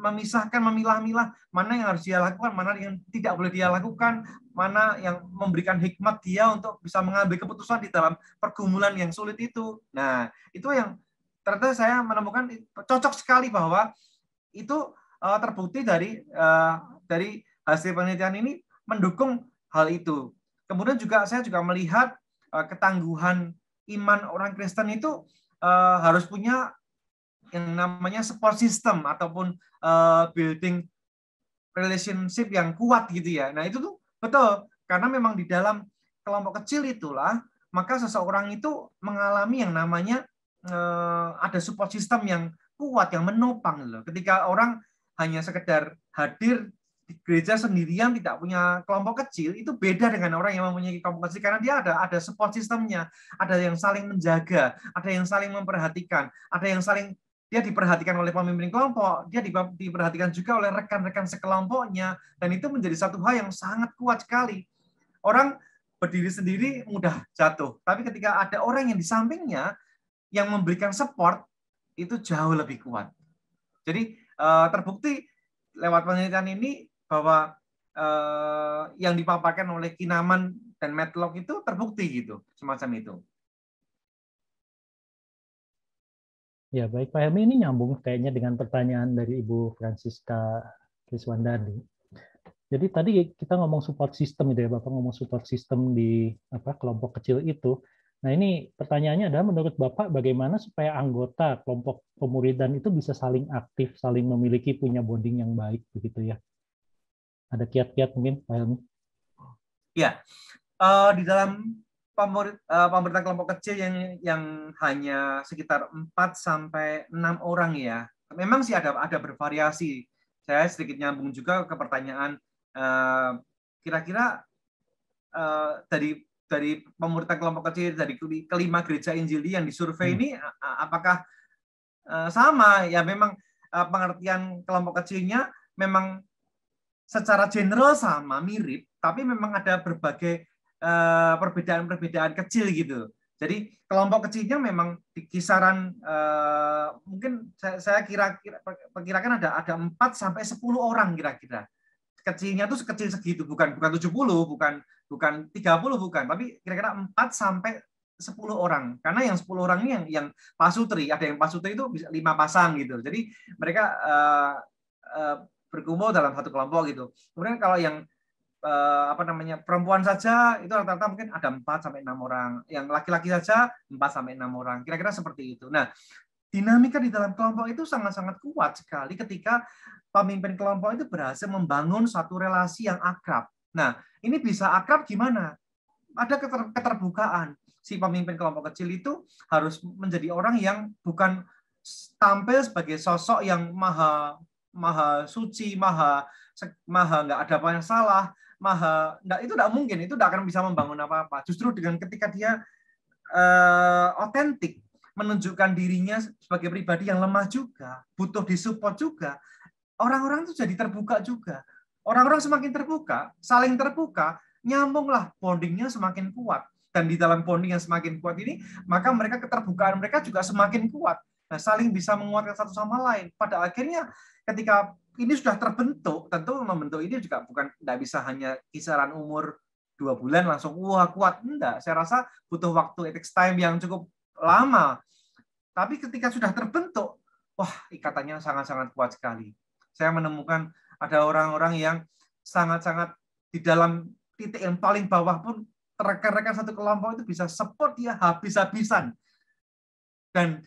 memisahkan, memilah-milah mana yang harus dia lakukan, mana yang tidak boleh dia lakukan, mana yang memberikan hikmat dia untuk bisa mengambil keputusan di dalam pergumulan yang sulit itu. Nah, itu yang ternyata saya menemukan cocok sekali, bahwa itu terbukti dari hasil penelitian ini mendukung hal itu. Kemudian juga saya juga melihat ketangguhan iman orang Kristen itu harus punya yang namanya support system ataupun building relationship yang kuat gitu ya. Nah, itu tuh betul, karena memang di dalam kelompok kecil itulah maka seseorang itu mengalami yang namanya ada support system yang kuat, yang menopang loh. Ketika orang hanya sekedar hadir di gereja sendirian, tidak punya kelompok kecil, itu beda dengan orang yang mempunyai kelompok kecil, karena dia ada support sistemnya, ada yang saling menjaga, ada yang saling memperhatikan, ada yang saling, dia diperhatikan oleh pemimpin kelompok, dia diperhatikan juga oleh rekan-rekan sekelompoknya, dan itu menjadi satu hal yang sangat kuat sekali. Orang berdiri sendiri mudah jatuh, tapi ketika ada orang yang di sampingnya yang memberikan support, itu jauh lebih kuat. Jadi terbukti lewat penelitian ini bahwa yang dipaparkan oleh Kinaman dan Matlock itu terbukti gitu, semacam itu. Ya, baik Pak Helmi, ini nyambung kayaknya dengan pertanyaan dari Ibu Francisca Kriswandani. Jadi tadi kita ngomong support system itu ya, Bapak ngomong support system di kelompok kecil itu. Nah, ini pertanyaannya adalah menurut Bapak bagaimana supaya anggota kelompok pemuridan itu bisa saling aktif, saling memiliki punya bonding yang baik begitu ya. Ada kiat-kiat mungkin Pak Helmi? Ya, di dalam pemerintahan kelompok kecil yang hanya sekitar 4-6 orang ya. Memang sih ada bervariasi. Saya sedikit nyambung juga ke pertanyaan kira-kira dari pemerintahan kelompok kecil dari kelima gereja Injili yang disurvei ini apakah sama ya? Memang pengertian kelompok kecilnya memang secara general sama, mirip, tapi memang ada berbagai perbedaan-perbedaan kecil gitu. Jadi kelompok kecilnya memang di kisaran mungkin saya perkirakan ada 4-10 orang kira-kira. Kecilnya tuh kecil segitu, bukan 70, bukan 30, bukan, tapi kira-kira 4-10 orang. Karena yang 10 orang ini yang pasutri, ada yang pasutri itu bisa 5 pasang gitu. Jadi mereka berkumpul dalam satu kelompok gitu. Kemudian kalau yang perempuan saja itu rata-rata mungkin ada 4-6 orang. Yang laki-laki saja 4-6 orang. Kira-kira seperti itu. Nah, dinamika di dalam kelompok itu sangat-sangat kuat sekali ketika pemimpin kelompok itu berhasil membangun satu relasi yang akrab. Nah, ini bisa akrab gimana? Ada keterbukaan. Si pemimpin kelompok kecil itu harus menjadi orang yang bukan tampil sebagai sosok yang maha suci, maha nggak ada apa yang salah, itu nggak mungkin, itu nggak akan bisa membangun apa-apa. Justru dengan ketika dia otentik, menunjukkan dirinya sebagai pribadi yang lemah juga, butuh disupport juga, orang-orang itu jadi terbuka juga. Orang-orang semakin terbuka, saling terbuka, nyambunglah, bondingnya semakin kuat. Dan di dalam bonding yang semakin kuat ini, maka keterbukaan mereka juga semakin kuat. Nah, saling bisa menguatkan satu sama lain. Pada akhirnya ketika ini sudah terbentuk, tentu membentuk ini juga tidak bisa hanya kisaran umur 2 bulan langsung wah kuat. Enggak, saya rasa butuh waktu, it takes time yang cukup lama. Tapi ketika sudah terbentuk, wah ikatannya sangat-sangat kuat sekali. Saya menemukan ada orang-orang yang sangat-sangat di dalam titik yang paling bawah pun rekan-rekan satu kelompok itu bisa support dia habis-habisan. Dan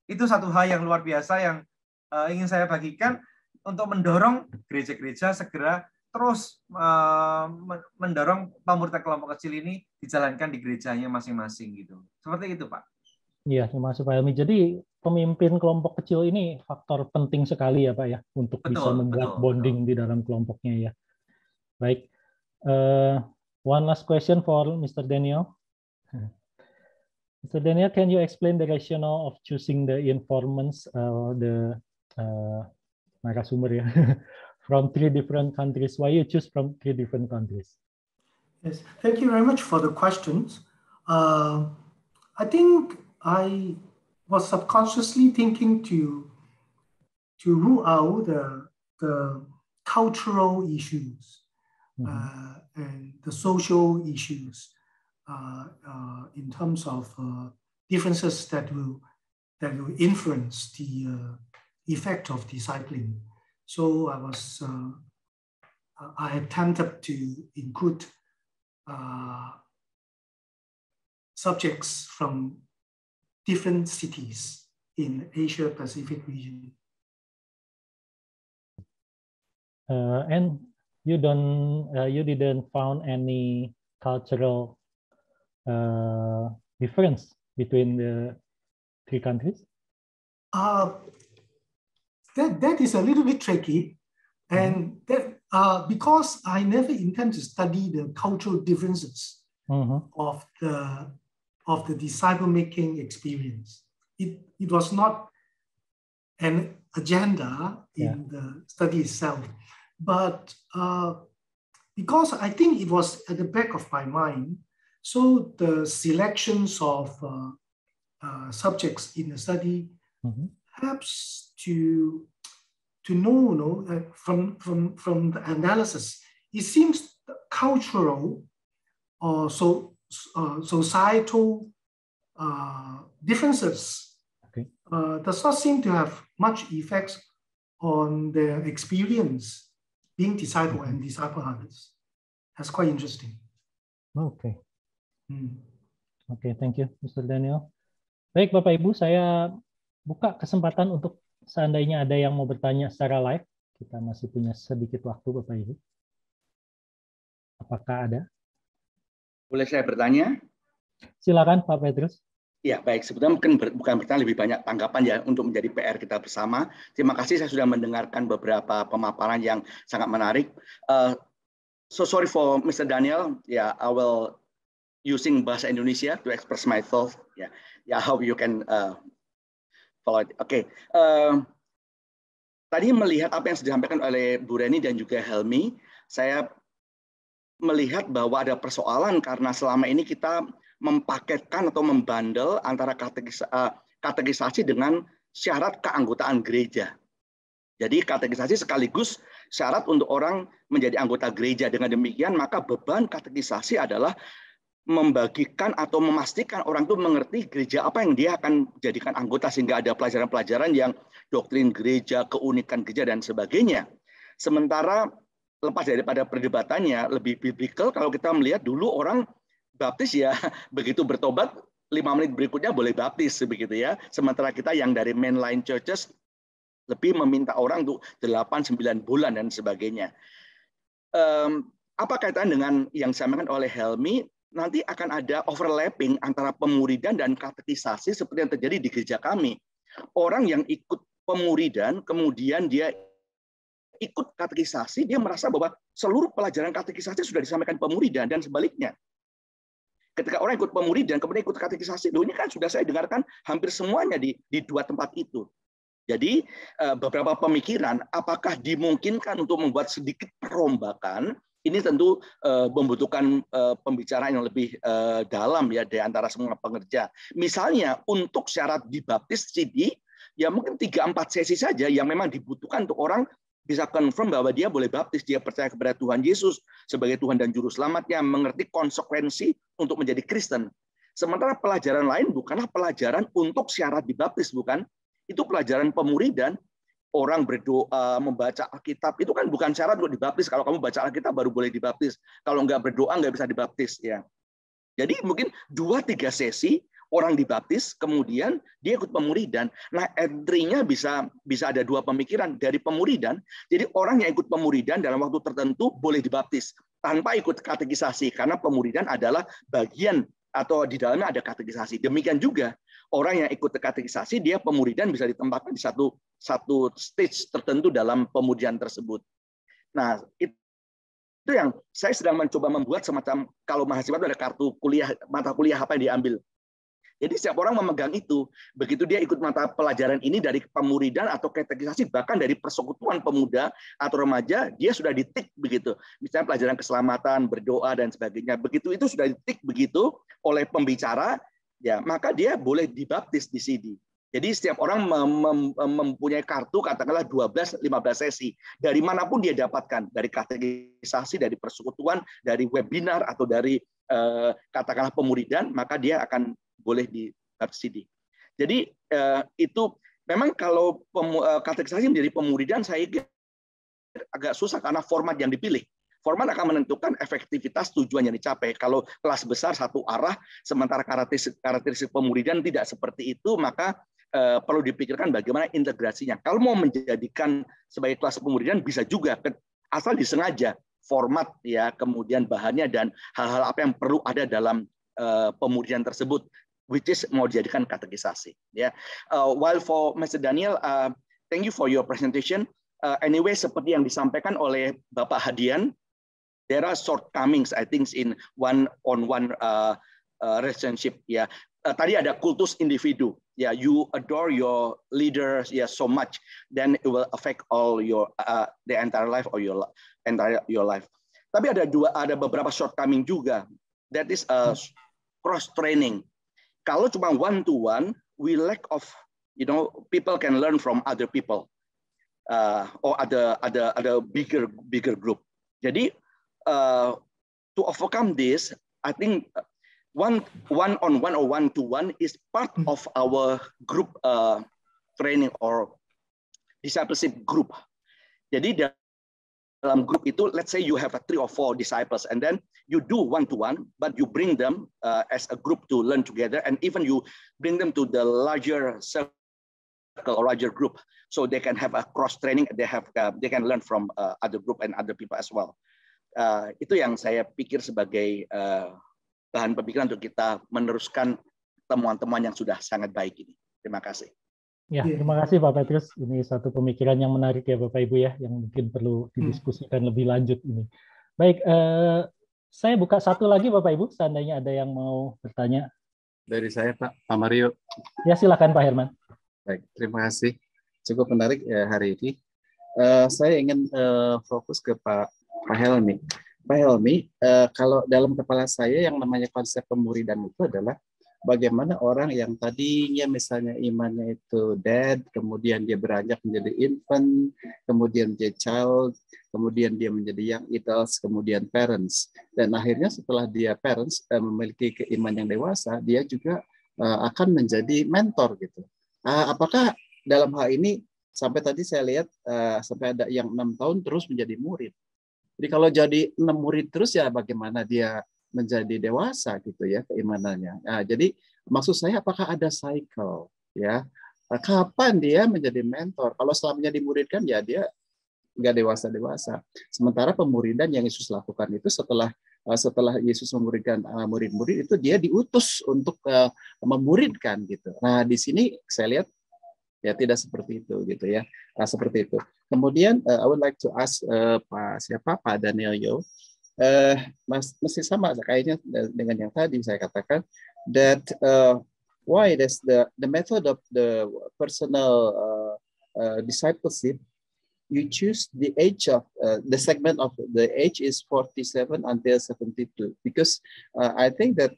itu satu hal yang luar biasa yang ingin saya bagikan untuk mendorong gereja-gereja segera terus mendorong pemuritan kelompok kecil ini dijalankan di gerejanya masing-masing gitu. Seperti itu, Pak. Iya, terima kasih Pak Helmi. Jadi pemimpin kelompok kecil ini faktor penting sekali ya Pak ya untuk bisa membuat bonding di dalam kelompoknya ya. Baik, one last question for Mr. Daniel. Mr. Daniel, can you explain the rationale of choosing the informants, the narasumber ya, from 3 different countries? Why you choose from 3 different countries? Yes, thank you very much for the questions. I think I was subconsciously thinking to rule out the cultural issues and the social issues in terms of differences that will influence the effect of discipling. So I attempted to include subjects from different cities in Asia Pacific region. And you didn't found any cultural difference between the 3 countries? that is a little bit tricky, and that because I never intend to study the cultural differences of the disciple-making experience. It was not an agenda in the study itself, but because I think it was at the back of my mind, so the selections of subjects in the study perhaps to know, from the analysis, it seems cultural or societal differences does not seem to have much effects on their experience being disciple and disciple others. That's quite interesting. Oke, thank you, Mr. Daniel. Baik, Bapak Ibu, saya buka kesempatan untuk seandainya ada yang mau bertanya secara live. Kita masih punya sedikit waktu, Bapak Ibu. Apakah ada? Boleh saya bertanya? Silakan, Pak Petrus. Ya, baik. Sebetulnya mungkin bukan bertanya, lebih banyak tanggapan ya untuk menjadi PR kita bersama. Terima kasih, saya sudah mendengarkan beberapa pemaparan yang sangat menarik. So sorry for Mr. Daniel. Yeah, I will using bahasa Indonesia to express my thoughts. Yeah, I hope you can follow it. Oke. Tadi melihat apa yang sudah disampaikan oleh Bu Reni dan juga Helmi, saya melihat bahwa ada persoalan karena selama ini kita mempaketkan atau membandel antara katekisasi dengan syarat keanggotaan gereja. Jadi katekisasi sekaligus syarat untuk orang menjadi anggota gereja. Dengan demikian maka beban katekisasi adalah membagikan atau memastikan orang itu mengerti gereja apa yang dia akan jadikan anggota, sehingga ada pelajaran-pelajaran yang doktrin gereja, keunikan gereja, dan sebagainya. Sementara lepas daripada perdebatannya, lebih biblical kalau kita melihat dulu orang baptis ya begitu bertobat 5 menit berikutnya boleh baptis begitu ya. Sementara kita yang dari mainline churches lebih meminta orang untuk 8-9 bulan dan sebagainya. Apa kaitan dengan yang disampaikan oleh Helmi? Nanti akan ada overlapping antara pemuridan dan katekisasi seperti yang terjadi di gereja kami. Orang yang ikut pemuridan kemudian dia ikut katekisasi, dia merasa bahwa seluruh pelajaran katekisasi sudah disampaikan pemuridan, dan sebaliknya. Ketika orang ikut pemuridan kemudian ikut katekisasi, ini kan sudah saya dengarkan hampir semuanya di dua tempat itu. Jadi beberapa pemikiran, apakah dimungkinkan untuk membuat sedikit perombakan? Ini tentu membutuhkan pembicaraan yang lebih dalam ya di antara semua pengerja. Misalnya untuk syarat dibaptis CD, ya mungkin 3-4 sesi saja yang memang dibutuhkan untuk orang bisa confirm bahwa dia boleh baptis, dia percaya kepada Tuhan Yesus sebagai Tuhan dan Juru Selamatnya, mengerti konsekuensi untuk menjadi Kristen. Sementara pelajaran lain bukanlah pelajaran untuk syarat dibaptis, bukan. Itu pelajaran pemuridan, orang berdoa, membaca Alkitab, itu kan bukan syarat untuk dibaptis. Kalau kamu baca Alkitab baru boleh dibaptis. Kalau nggak berdoa nggak bisa dibaptis. Ya. Jadi mungkin 2-3 sesi, orang dibaptis, kemudian dia ikut pemuridan. Nah, entry-nya bisa ada 2 pemikiran dari pemuridan. Jadi orang yang ikut pemuridan dalam waktu tertentu boleh dibaptis tanpa ikut katekisasi, karena pemuridan adalah bagian atau di dalamnya ada katekisasi. Demikian juga orang yang ikut katekisasi, dia pemuridan bisa ditempatkan di satu stage tertentu dalam pemuridan tersebut. Nah, itu yang saya sedang mencoba membuat semacam, kalau mahasiswa itu ada kartu kuliah, mata kuliah apa yang diambil. Jadi setiap orang memegang itu. Begitu dia ikut mata pelajaran ini dari pemuridan atau katekisasi, bahkan dari persekutuan pemuda atau remaja, dia sudah ditik begitu. Misalnya pelajaran keselamatan, berdoa, dan sebagainya. Begitu itu sudah ditik begitu oleh pembicara, ya maka dia boleh dibaptis di sini. Jadi setiap orang mempunyai kartu, katakanlah 12-15 sesi. Dari manapun dia dapatkan, dari katekisasi, dari persekutuan, dari webinar, atau dari katakanlah pemuridan, maka dia akan boleh di-subsidi. Jadi itu memang kalau katekisasi menjadi pemuridan, saya kira agak susah karena format yang dipilih. Format akan menentukan efektivitas tujuan yang dicapai. Kalau kelas besar satu arah, sementara karakteristik pemuridan tidak seperti itu, maka perlu dipikirkan bagaimana integrasinya. Kalau mau menjadikan sebagai kelas pemuridan bisa juga, asal disengaja format ya, kemudian bahannya dan hal-hal apa yang perlu ada dalam pemuridan tersebut, which is mau dijadikan katekisasi. Ya, while for Mr. Daniel, thank you for your presentation. Anyway, seperti yang disampaikan oleh Bapak Hadian, there are shortcomings, I think, in one-on-one relationship. Ya, tadi ada kultus individu. Ya, you adore your leaders, ya, so much, then it will affect all your the entire life or your life. Tapi ada beberapa shortcoming juga. That is cross training. Kalau cuma one to one, we lack of, people can learn from other people or other bigger group. Jadi to overcome this, I think one-on-one or one-to-one is part of our group training or discipleship group. Jadi dalam grup itu, let's say you have 3 or 4 disciples, and then you do one-to-one, but you bring them as a group to learn together, and even you bring them to the larger circle or larger group, so they can have a cross training. They can learn from other group and other people as well. Itu yang saya pikir sebagai bahan pemikiran untuk kita meneruskan temuan-temuan yang sudah sangat baik ini. Terima kasih. Ya, terima kasih Pak Petrus. Ini satu pemikiran yang menarik ya Bapak Ibu ya, yang mungkin perlu didiskusikan lebih lanjut ini. Baik, saya buka satu lagi Bapak Ibu, seandainya ada yang mau bertanya. Dari saya Pak Mario. Ya, silakan Pak Herman. Baik, terima kasih. Cukup menarik ya hari ini. Saya ingin fokus ke Pak Helmi. Pak Helmi, kalau dalam kepala saya yang namanya konsep pemuridan itu adalah bagaimana orang yang tadinya misalnya imannya itu dead, kemudian dia beranjak menjadi infant, kemudian dia child, kemudian dia menjadi young adults, kemudian parents. Dan akhirnya setelah dia parents memiliki keimanan yang dewasa, dia juga akan menjadi mentor gitu. Apakah dalam hal ini sampai tadi saya lihat sampai ada yang 6 tahun terus menjadi murid. Jadi kalau jadi 6 murid terus ya bagaimana dia menjadi dewasa gitu ya keimanannya. Nah, jadi maksud saya apakah ada cycle ya? Kapan dia menjadi mentor? Kalau selamanya dimuridkan ya dia nggak dewasa-dewasa. Sementara pemuridan yang Yesus lakukan itu setelah Yesus memuridkan murid-murid itu dia diutus untuk memuridkan gitu. Nah, di sini saya lihat ya tidak seperti itu gitu ya. Seperti itu. Kemudian I would like to ask Pak Daniel Yo. Masih sama kayaknya dengan yang tadi saya katakan that why does the method of the personal discipleship you choose the age of the segment of the age is 47 until 72 because I think that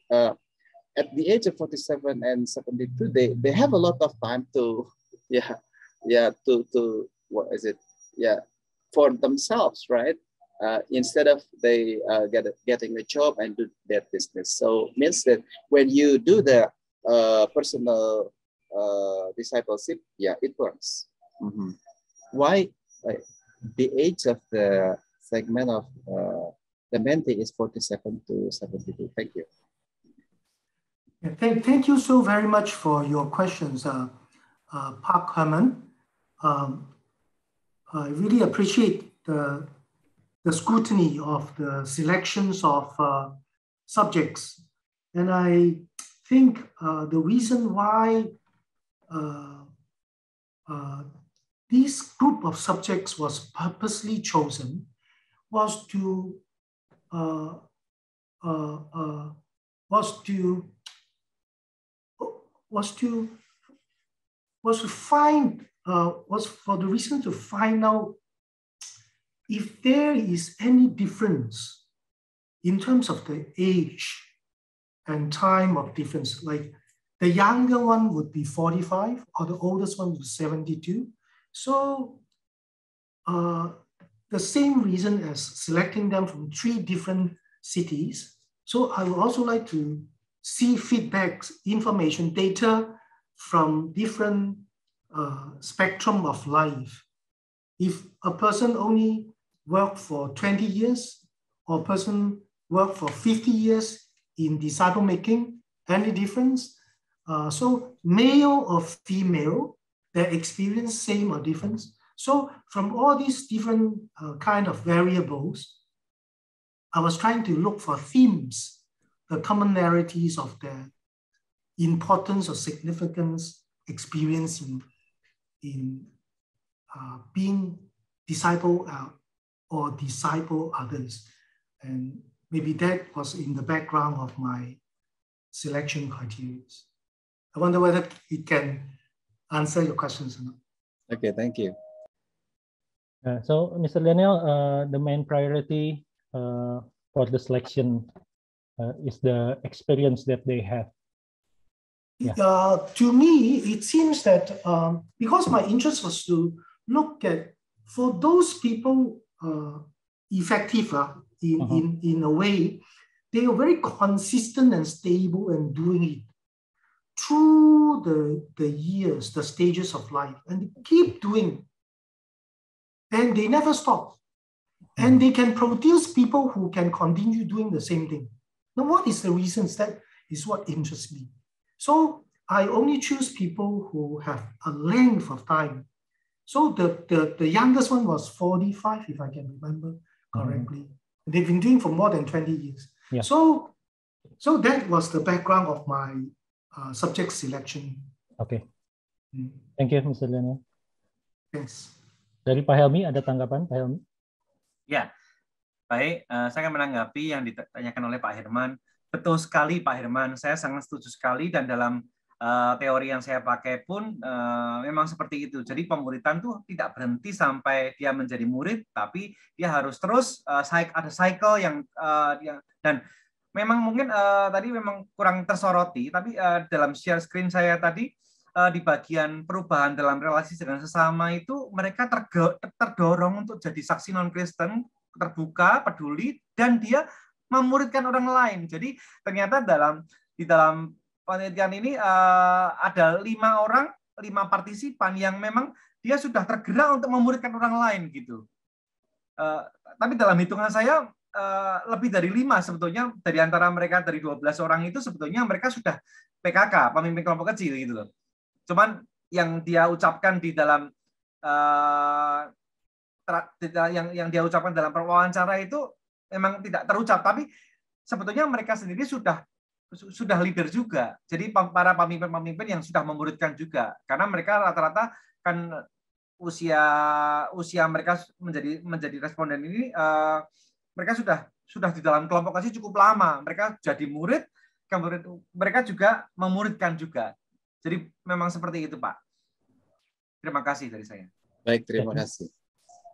at the age of 47 and 72 they have a lot of time to to what is it for themselves, right? Instead of they getting a job and do their business. So means that when you do the personal discipleship, it works. Why the age of the segment of the mentee is 47 to 72? Thank you. Thank you so very much for your questions, Park Herman. I really appreciate the scrutiny of the selections of subjects. And I think the reason why this group of subjects was purposely chosen was to for the reason to find out if there is any difference in terms of the age and time of difference, like the younger one would be 45 or the oldest one would be 72. So the same reason as selecting them from 3 different cities. So I would also like to see feedbacks, information, data from different spectrum of life. If a person only worked for 20 years or a person worked for 50 years in disciple making, any difference? So male or female, their experience same or different? So from all these different kind of variables, I was trying to look for themes, the commonalities of their importance or significance experience in being disciple or disciple others. And maybe that was in the background of my selection criteria. I wonder whether it can answer your questions or not. Okay, thank you. So, Mr. Daniel, the main priority for the selection is the experience that they have. Yeah. To me, it seems that because my interest was to look at, for those people effective in a way, they are very consistent and stable in doing it through the years, the stages of life, and they keep doing, and they never stop. And they can produce people who can continue doing the same thing. Now, what is the reasons? That is what interests me. So I only choose people who have a length of time. So the youngest one was 45, if I can remember correctly. They've been doing for more than 20 years. Yeah. So that was the background of my subject selection. Okay. Thank you, Mr. Daniel. Thanks. Dari Pak Helmi, ada tanggapan, Pak Helmi? Ya, baik. Saya akan menanggapi yang ditanyakan oleh Pak Herman. Betul sekali, Pak Herman. Saya sangat setuju sekali, dan dalam teori yang saya pakai pun memang seperti itu. Jadi pemuridan tuh tidak berhenti sampai dia menjadi murid, tapi dia harus terus ada cycle yang dan memang mungkin tadi memang kurang tersoroti, tapi dalam share screen saya tadi di bagian perubahan dalam relasi dengan sesama itu mereka terdorong untuk jadi saksi non-Kristen, terbuka, peduli, dan dia memuridkan orang lain. Jadi ternyata di dalam penelitian ini ada 5 partisipan yang memang dia sudah tergerak untuk memuridkan orang lain gitu. Tapi dalam hitungan saya lebih dari 5 sebetulnya dari antara mereka, dari 12 orang itu sebetulnya mereka sudah PKK, pemimpin kelompok kecil gitu loh. Cuman yang dia ucapkan di dalam yang dia ucapkan dalam wawancara itu memang tidak terucap, tapi sebetulnya mereka sendiri sudah leader juga. Jadi para pemimpin-pemimpin yang sudah memuridkan juga, karena mereka rata-rata kan usia mereka menjadi responden ini mereka sudah di dalam kelompok kecil cukup lama. Mereka jadi murid, kemudian mereka juga memuridkan juga. Jadi memang seperti itu, Pak. Terima kasih dari saya. Baik, terima kasih.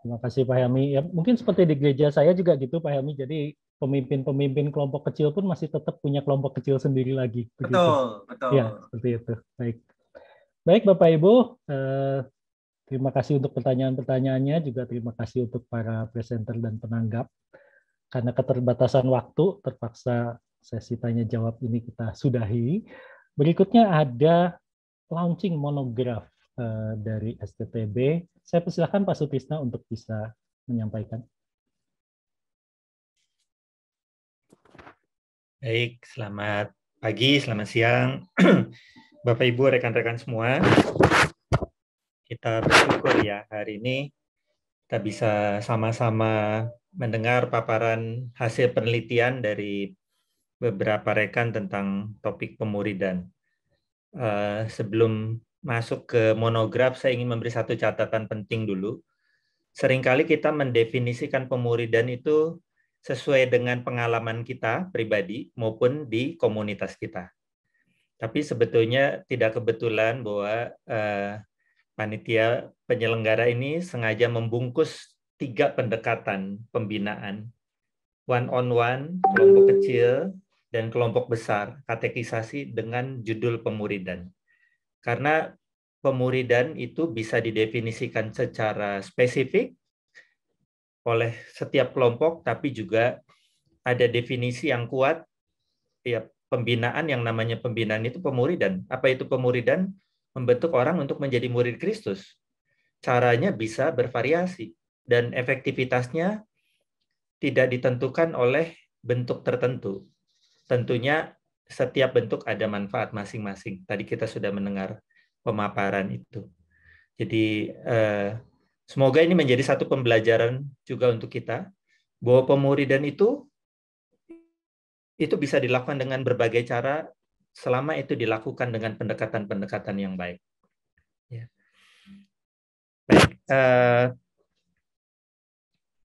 Terima kasih, Pak Helmi. Ya, mungkin seperti di gereja saya juga gitu, Pak Helmi. Jadi pemimpin-pemimpin kelompok kecil pun masih tetap punya kelompok kecil sendiri lagi. Betul, betul. Ya, seperti itu. Baik, Bapak Ibu. Terima kasih untuk pertanyaan-pertanyaannya. Juga terima kasih untuk para presenter dan penanggap. Karena keterbatasan waktu, terpaksa sesi tanya-jawab ini kita sudahi. Berikutnya ada launching monograf dari STTB. Saya persilakan Pak Sutisna untuk bisa menyampaikan. Baik, selamat pagi, selamat siang, Bapak Ibu, rekan-rekan semua. Kita bersyukur ya hari ini kita bisa sama-sama mendengar paparan hasil penelitian dari beberapa rekan tentang topik pemuridan. Sebelum masuk ke monograf, saya ingin memberi satu catatan penting dulu. Seringkali kita mendefinisikan pemuridan itu sesuai dengan pengalaman kita pribadi maupun di komunitas kita. Tapi sebetulnya tidak kebetulan bahwa panitia penyelenggara ini sengaja membungkus 3 pendekatan pembinaan. One-on-one, kelompok kecil, dan kelompok besar, katekisasi dengan judul pemuridan. Karena pemuridan itu bisa didefinisikan secara spesifik oleh setiap kelompok, tapi juga ada definisi yang kuat, ya, pembinaan yang namanya pembinaan itu pemuridan. Apa itu pemuridan? Membentuk orang untuk menjadi murid Kristus. Caranya bisa bervariasi, dan efektivitasnya tidak ditentukan oleh bentuk tertentu. Tentunya setiap bentuk ada manfaat masing-masing. Tadi kita sudah mendengar pemaparan itu. Jadi semoga ini menjadi satu pembelajaran juga untuk kita, bahwa pemuridan itu bisa dilakukan dengan berbagai cara selama itu dilakukan dengan pendekatan-pendekatan yang baik. Ya. Baik.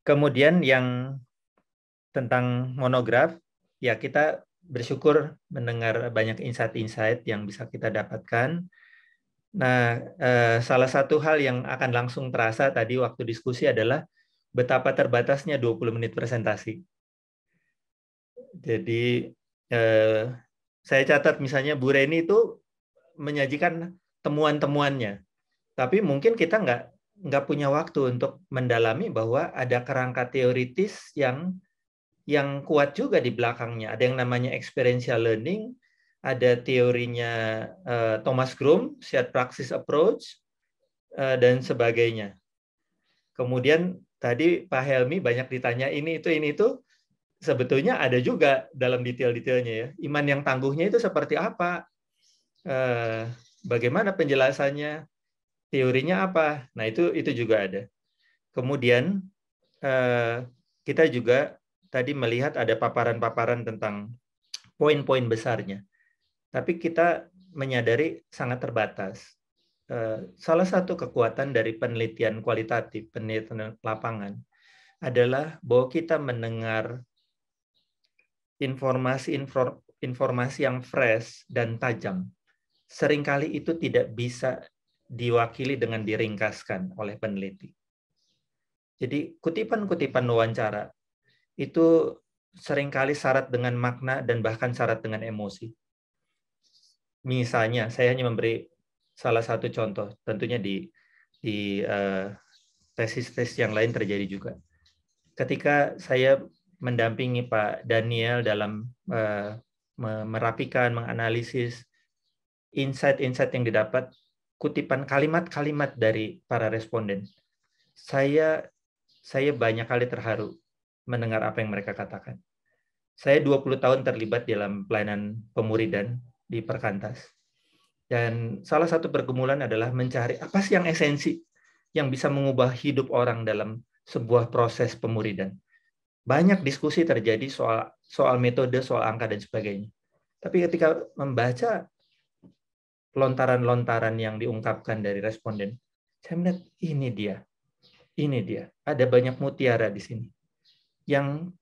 Kemudian yang tentang monograf, ya kita bersyukur mendengar banyak insight-insight yang bisa kita dapatkan. Nah, salah satu hal yang akan langsung terasa tadi waktu diskusi adalah betapa terbatasnya 20 menit presentasi. Jadi, saya catat misalnya Bu Reni itu menyajikan temuan-temuannya. Tapi mungkin kita nggak punya waktu untuk mendalami bahwa ada kerangka teoritis yang kuat juga di belakangnya. Ada yang namanya experiential learning, ada teorinya Thomas Groom, shared praxis approach, dan sebagainya. Kemudian tadi Pak Helmi banyak ditanya ini itu, sebetulnya ada juga dalam detail-detailnya ya. Iman yang tangguhnya itu seperti apa? Bagaimana penjelasannya? Teorinya apa? Nah, itu juga ada. Kemudian kita juga tadi melihat ada paparan-paparan tentang poin-poin besarnya. Tapi kita menyadari sangat terbatas. Salah satu kekuatan dari penelitian kualitatif, penelitian lapangan, adalah bahwa kita mendengar informasi yang fresh dan tajam. Seringkali itu tidak bisa diwakili dengan diringkaskan oleh peneliti. Jadi kutipan-kutipan wawancara itu seringkali syarat dengan makna dan bahkan syarat dengan emosi. Misalnya, saya hanya memberi salah satu contoh, tentunya di tesis-tesis yang lain terjadi juga. Ketika saya mendampingi Pak Daniel dalam merapikan, menganalisis insight-insight yang didapat, kutipan kalimat-kalimat dari para responden, saya banyak kali terharu mendengar apa yang mereka katakan. Saya 20 tahun terlibat dalam pelayanan pemuridan di Perkantas. Dan salah satu pergumulan adalah mencari apa sih yang esensi yang bisa mengubah hidup orang dalam sebuah proses pemuridan. Banyak diskusi terjadi soal metode, soal angka, dan sebagainya. Tapi ketika membaca lontaran-lontaran yang diungkapkan dari responden, saya melihat ini dia. Ada banyak mutiara di sini. Yang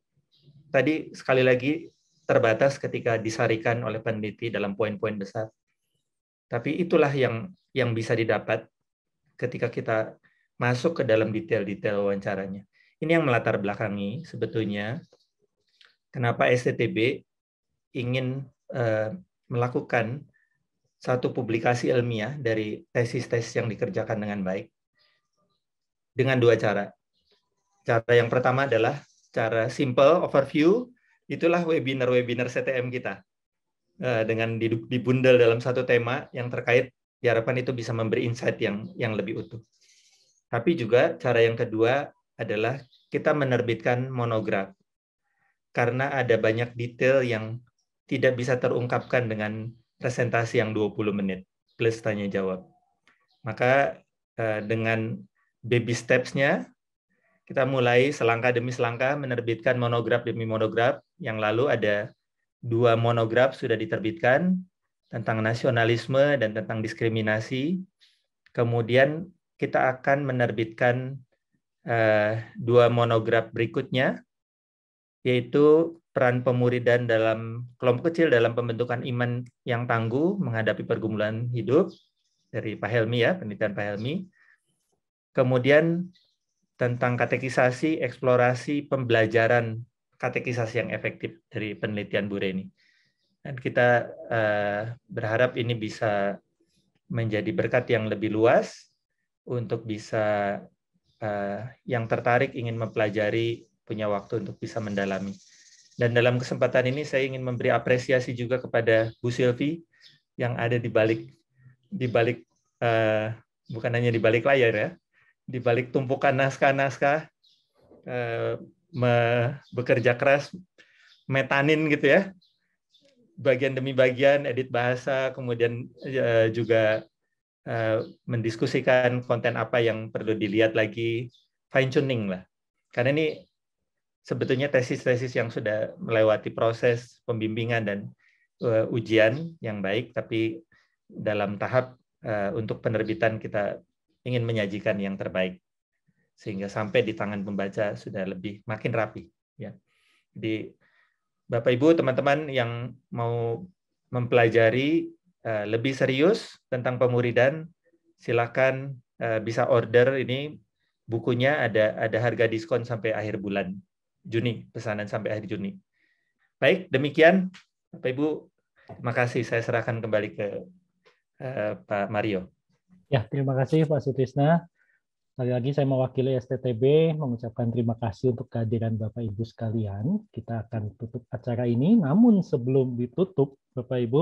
tadi sekali lagi terbatas ketika disarikan oleh peneliti dalam poin-poin besar. Tapi itulah yang bisa didapat ketika kita masuk ke dalam detail-detail wawancaranya. Ini yang melatar belakangi sebetulnya kenapa STTB ingin melakukan satu publikasi ilmiah dari tesis-tesis yang dikerjakan dengan baik dengan dua cara. Cara yang pertama adalah cara simple overview, itulah webinar CTM kita. Dengan dibundel dalam satu tema yang terkait, diharapkan itu bisa memberi insight yang lebih utuh. Tapi juga cara yang kedua adalah kita menerbitkan monograf. Karena ada banyak detail yang tidak bisa terungkapkan dengan presentasi yang 20 menit plus tanya jawab. Maka dengan baby steps-nya, kita mulai selangkah demi selangkah menerbitkan monograf demi monograf. Yang lalu ada 2 monograf sudah diterbitkan tentang nasionalisme dan tentang diskriminasi. Kemudian kita akan menerbitkan 2 monograf berikutnya, yaitu peran pemuridan dalam kelompok kecil dalam pembentukan iman yang tangguh menghadapi pergumulan hidup dari Pak Helmi ya, penelitian Pak Helmi. Kemudian tentang katekisasi, eksplorasi pembelajaran katekisasi yang efektif dari penelitian Bu Reni. Dan kita berharap ini bisa menjadi berkat yang lebih luas untuk bisa yang tertarik ingin mempelajari punya waktu untuk bisa mendalami. Dan dalam kesempatan ini saya ingin memberi apresiasi juga kepada Bu Sylvie yang ada di balik bukan hanya di balik layar ya, di balik tumpukan naskah-naskah, bekerja keras, metanin gitu ya, bagian demi bagian, edit bahasa, kemudian juga mendiskusikan konten apa yang perlu dilihat lagi, fine tuning lah. Karena ini sebetulnya tesis-tesis yang sudah melewati proses pembimbingan dan ujian yang baik, tapi dalam tahap untuk penerbitan kita ingin menyajikan yang terbaik sehingga sampai di tangan pembaca sudah lebih makin rapi. Ya. Jadi Bapak Ibu, teman-teman yang mau mempelajari lebih serius tentang pemuridan, silakan bisa order ini bukunya, ada harga diskon sampai akhir bulan Juni, pesanan sampai akhir Juni. Baik, demikian Bapak Ibu, terima kasih. Saya serahkan kembali ke Pak Mario. Ya, terima kasih Pak Sutrisna. Sekali lagi saya mewakili STTB mengucapkan terima kasih untuk kehadiran Bapak Ibu sekalian. Kita akan tutup acara ini, namun sebelum ditutup Bapak Ibu,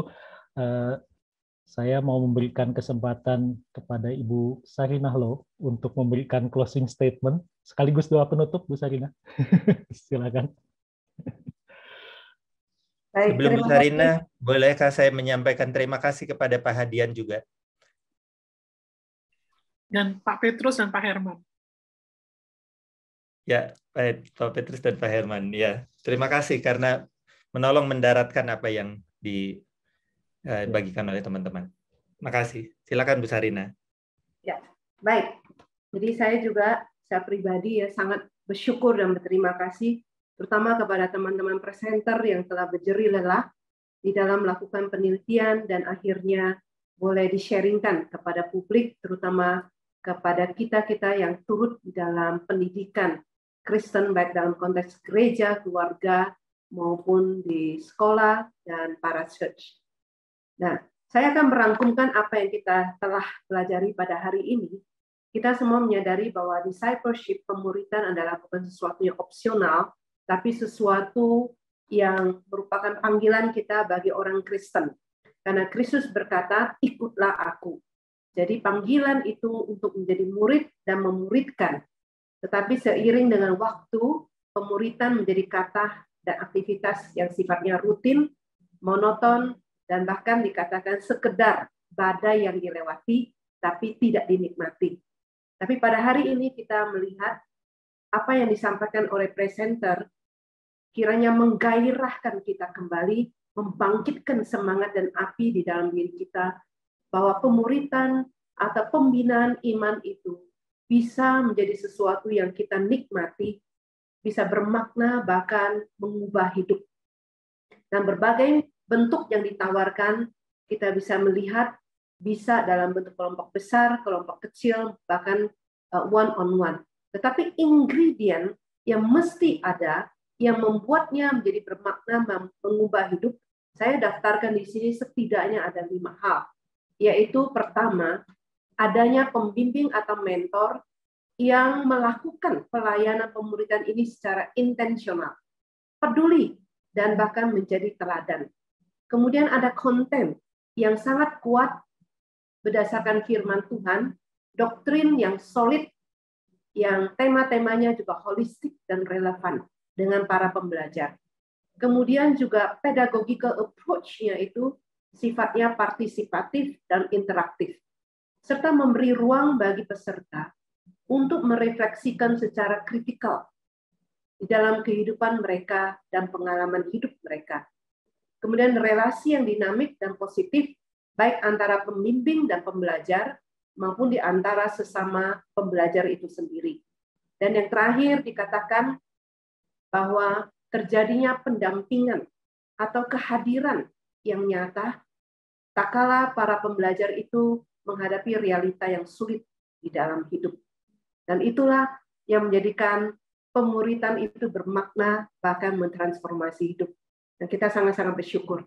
saya mau memberikan kesempatan kepada Ibu Sarinah Loh untuk memberikan closing statement sekaligus doa penutup, Bu Sarinah. Silakan. Baik, sebelum Bu Sarinah, bolehkah saya menyampaikan terima kasih kepada Pak Hadian juga? Dan Pak Petrus dan Pak Herman. Ya, Pak Petrus dan Pak Herman. Ya, terima kasih karena menolong mendaratkan apa yang dibagikan oleh teman-teman. Terima kasih. Silakan Bu Sarina. Ya, baik. Jadi saya pribadi ya sangat bersyukur dan berterima kasih, terutama kepada teman-teman presenter yang telah berjerih lelah di dalam melakukan penelitian dan akhirnya boleh di-sharingkan kepada publik, terutama kepada kita-kita yang turut di dalam pendidikan Kristen, baik dalam konteks gereja, keluarga, maupun di sekolah dan para church. Nah, saya akan merangkumkan apa yang kita telah pelajari pada hari ini. Kita semua menyadari bahwa discipleship, pemuridan adalah bukan sesuatu yang opsional, tapi sesuatu yang merupakan panggilan kita bagi orang Kristen. Karena Kristus berkata, ikutlah aku. Jadi panggilan itu untuk menjadi murid dan memuridkan. Tetapi seiring dengan waktu, pemuridan menjadi kata dan aktivitas yang sifatnya rutin, monoton, dan bahkan dikatakan sekedar badai yang dilewati, tapi tidak dinikmati. Tapi pada hari ini kita melihat apa yang disampaikan oleh presenter, kiranya menggairahkan kita kembali, membangkitkan semangat dan api di dalam diri kita, bahwa pemuridan atau pembinaan iman itu bisa menjadi sesuatu yang kita nikmati, bisa bermakna bahkan mengubah hidup. Dan berbagai bentuk yang ditawarkan, kita bisa melihat bisa dalam bentuk kelompok besar, kelompok kecil, bahkan one-on-one. Tetapi ingredient yang mesti ada, yang membuatnya menjadi bermakna mengubah hidup, saya daftarkan di sini setidaknya ada 5 hal. Yaitu pertama, adanya pembimbing atau mentor yang melakukan pelayanan pemuridan ini secara intensional, peduli, dan bahkan menjadi teladan. Kemudian ada konten yang sangat kuat berdasarkan firman Tuhan, doktrin yang solid, yang tema-temanya juga holistik dan relevan dengan para pembelajar. Kemudian juga pedagogical approach-nya itu sifatnya partisipatif dan interaktif, serta memberi ruang bagi peserta untuk merefleksikan secara kritikal di dalam kehidupan mereka dan pengalaman hidup mereka. Kemudian relasi yang dinamik dan positif, baik antara pembimbing dan pembelajar, maupun di antara sesama pembelajar itu sendiri. Dan yang terakhir dikatakan bahwa terjadinya pendampingan atau kehadiran yang nyata tak kala para pembelajar itu menghadapi realita yang sulit di dalam hidup. Dan itulah yang menjadikan pemuridan itu bermakna, bahkan mentransformasi hidup. Dan kita sangat-sangat bersyukur.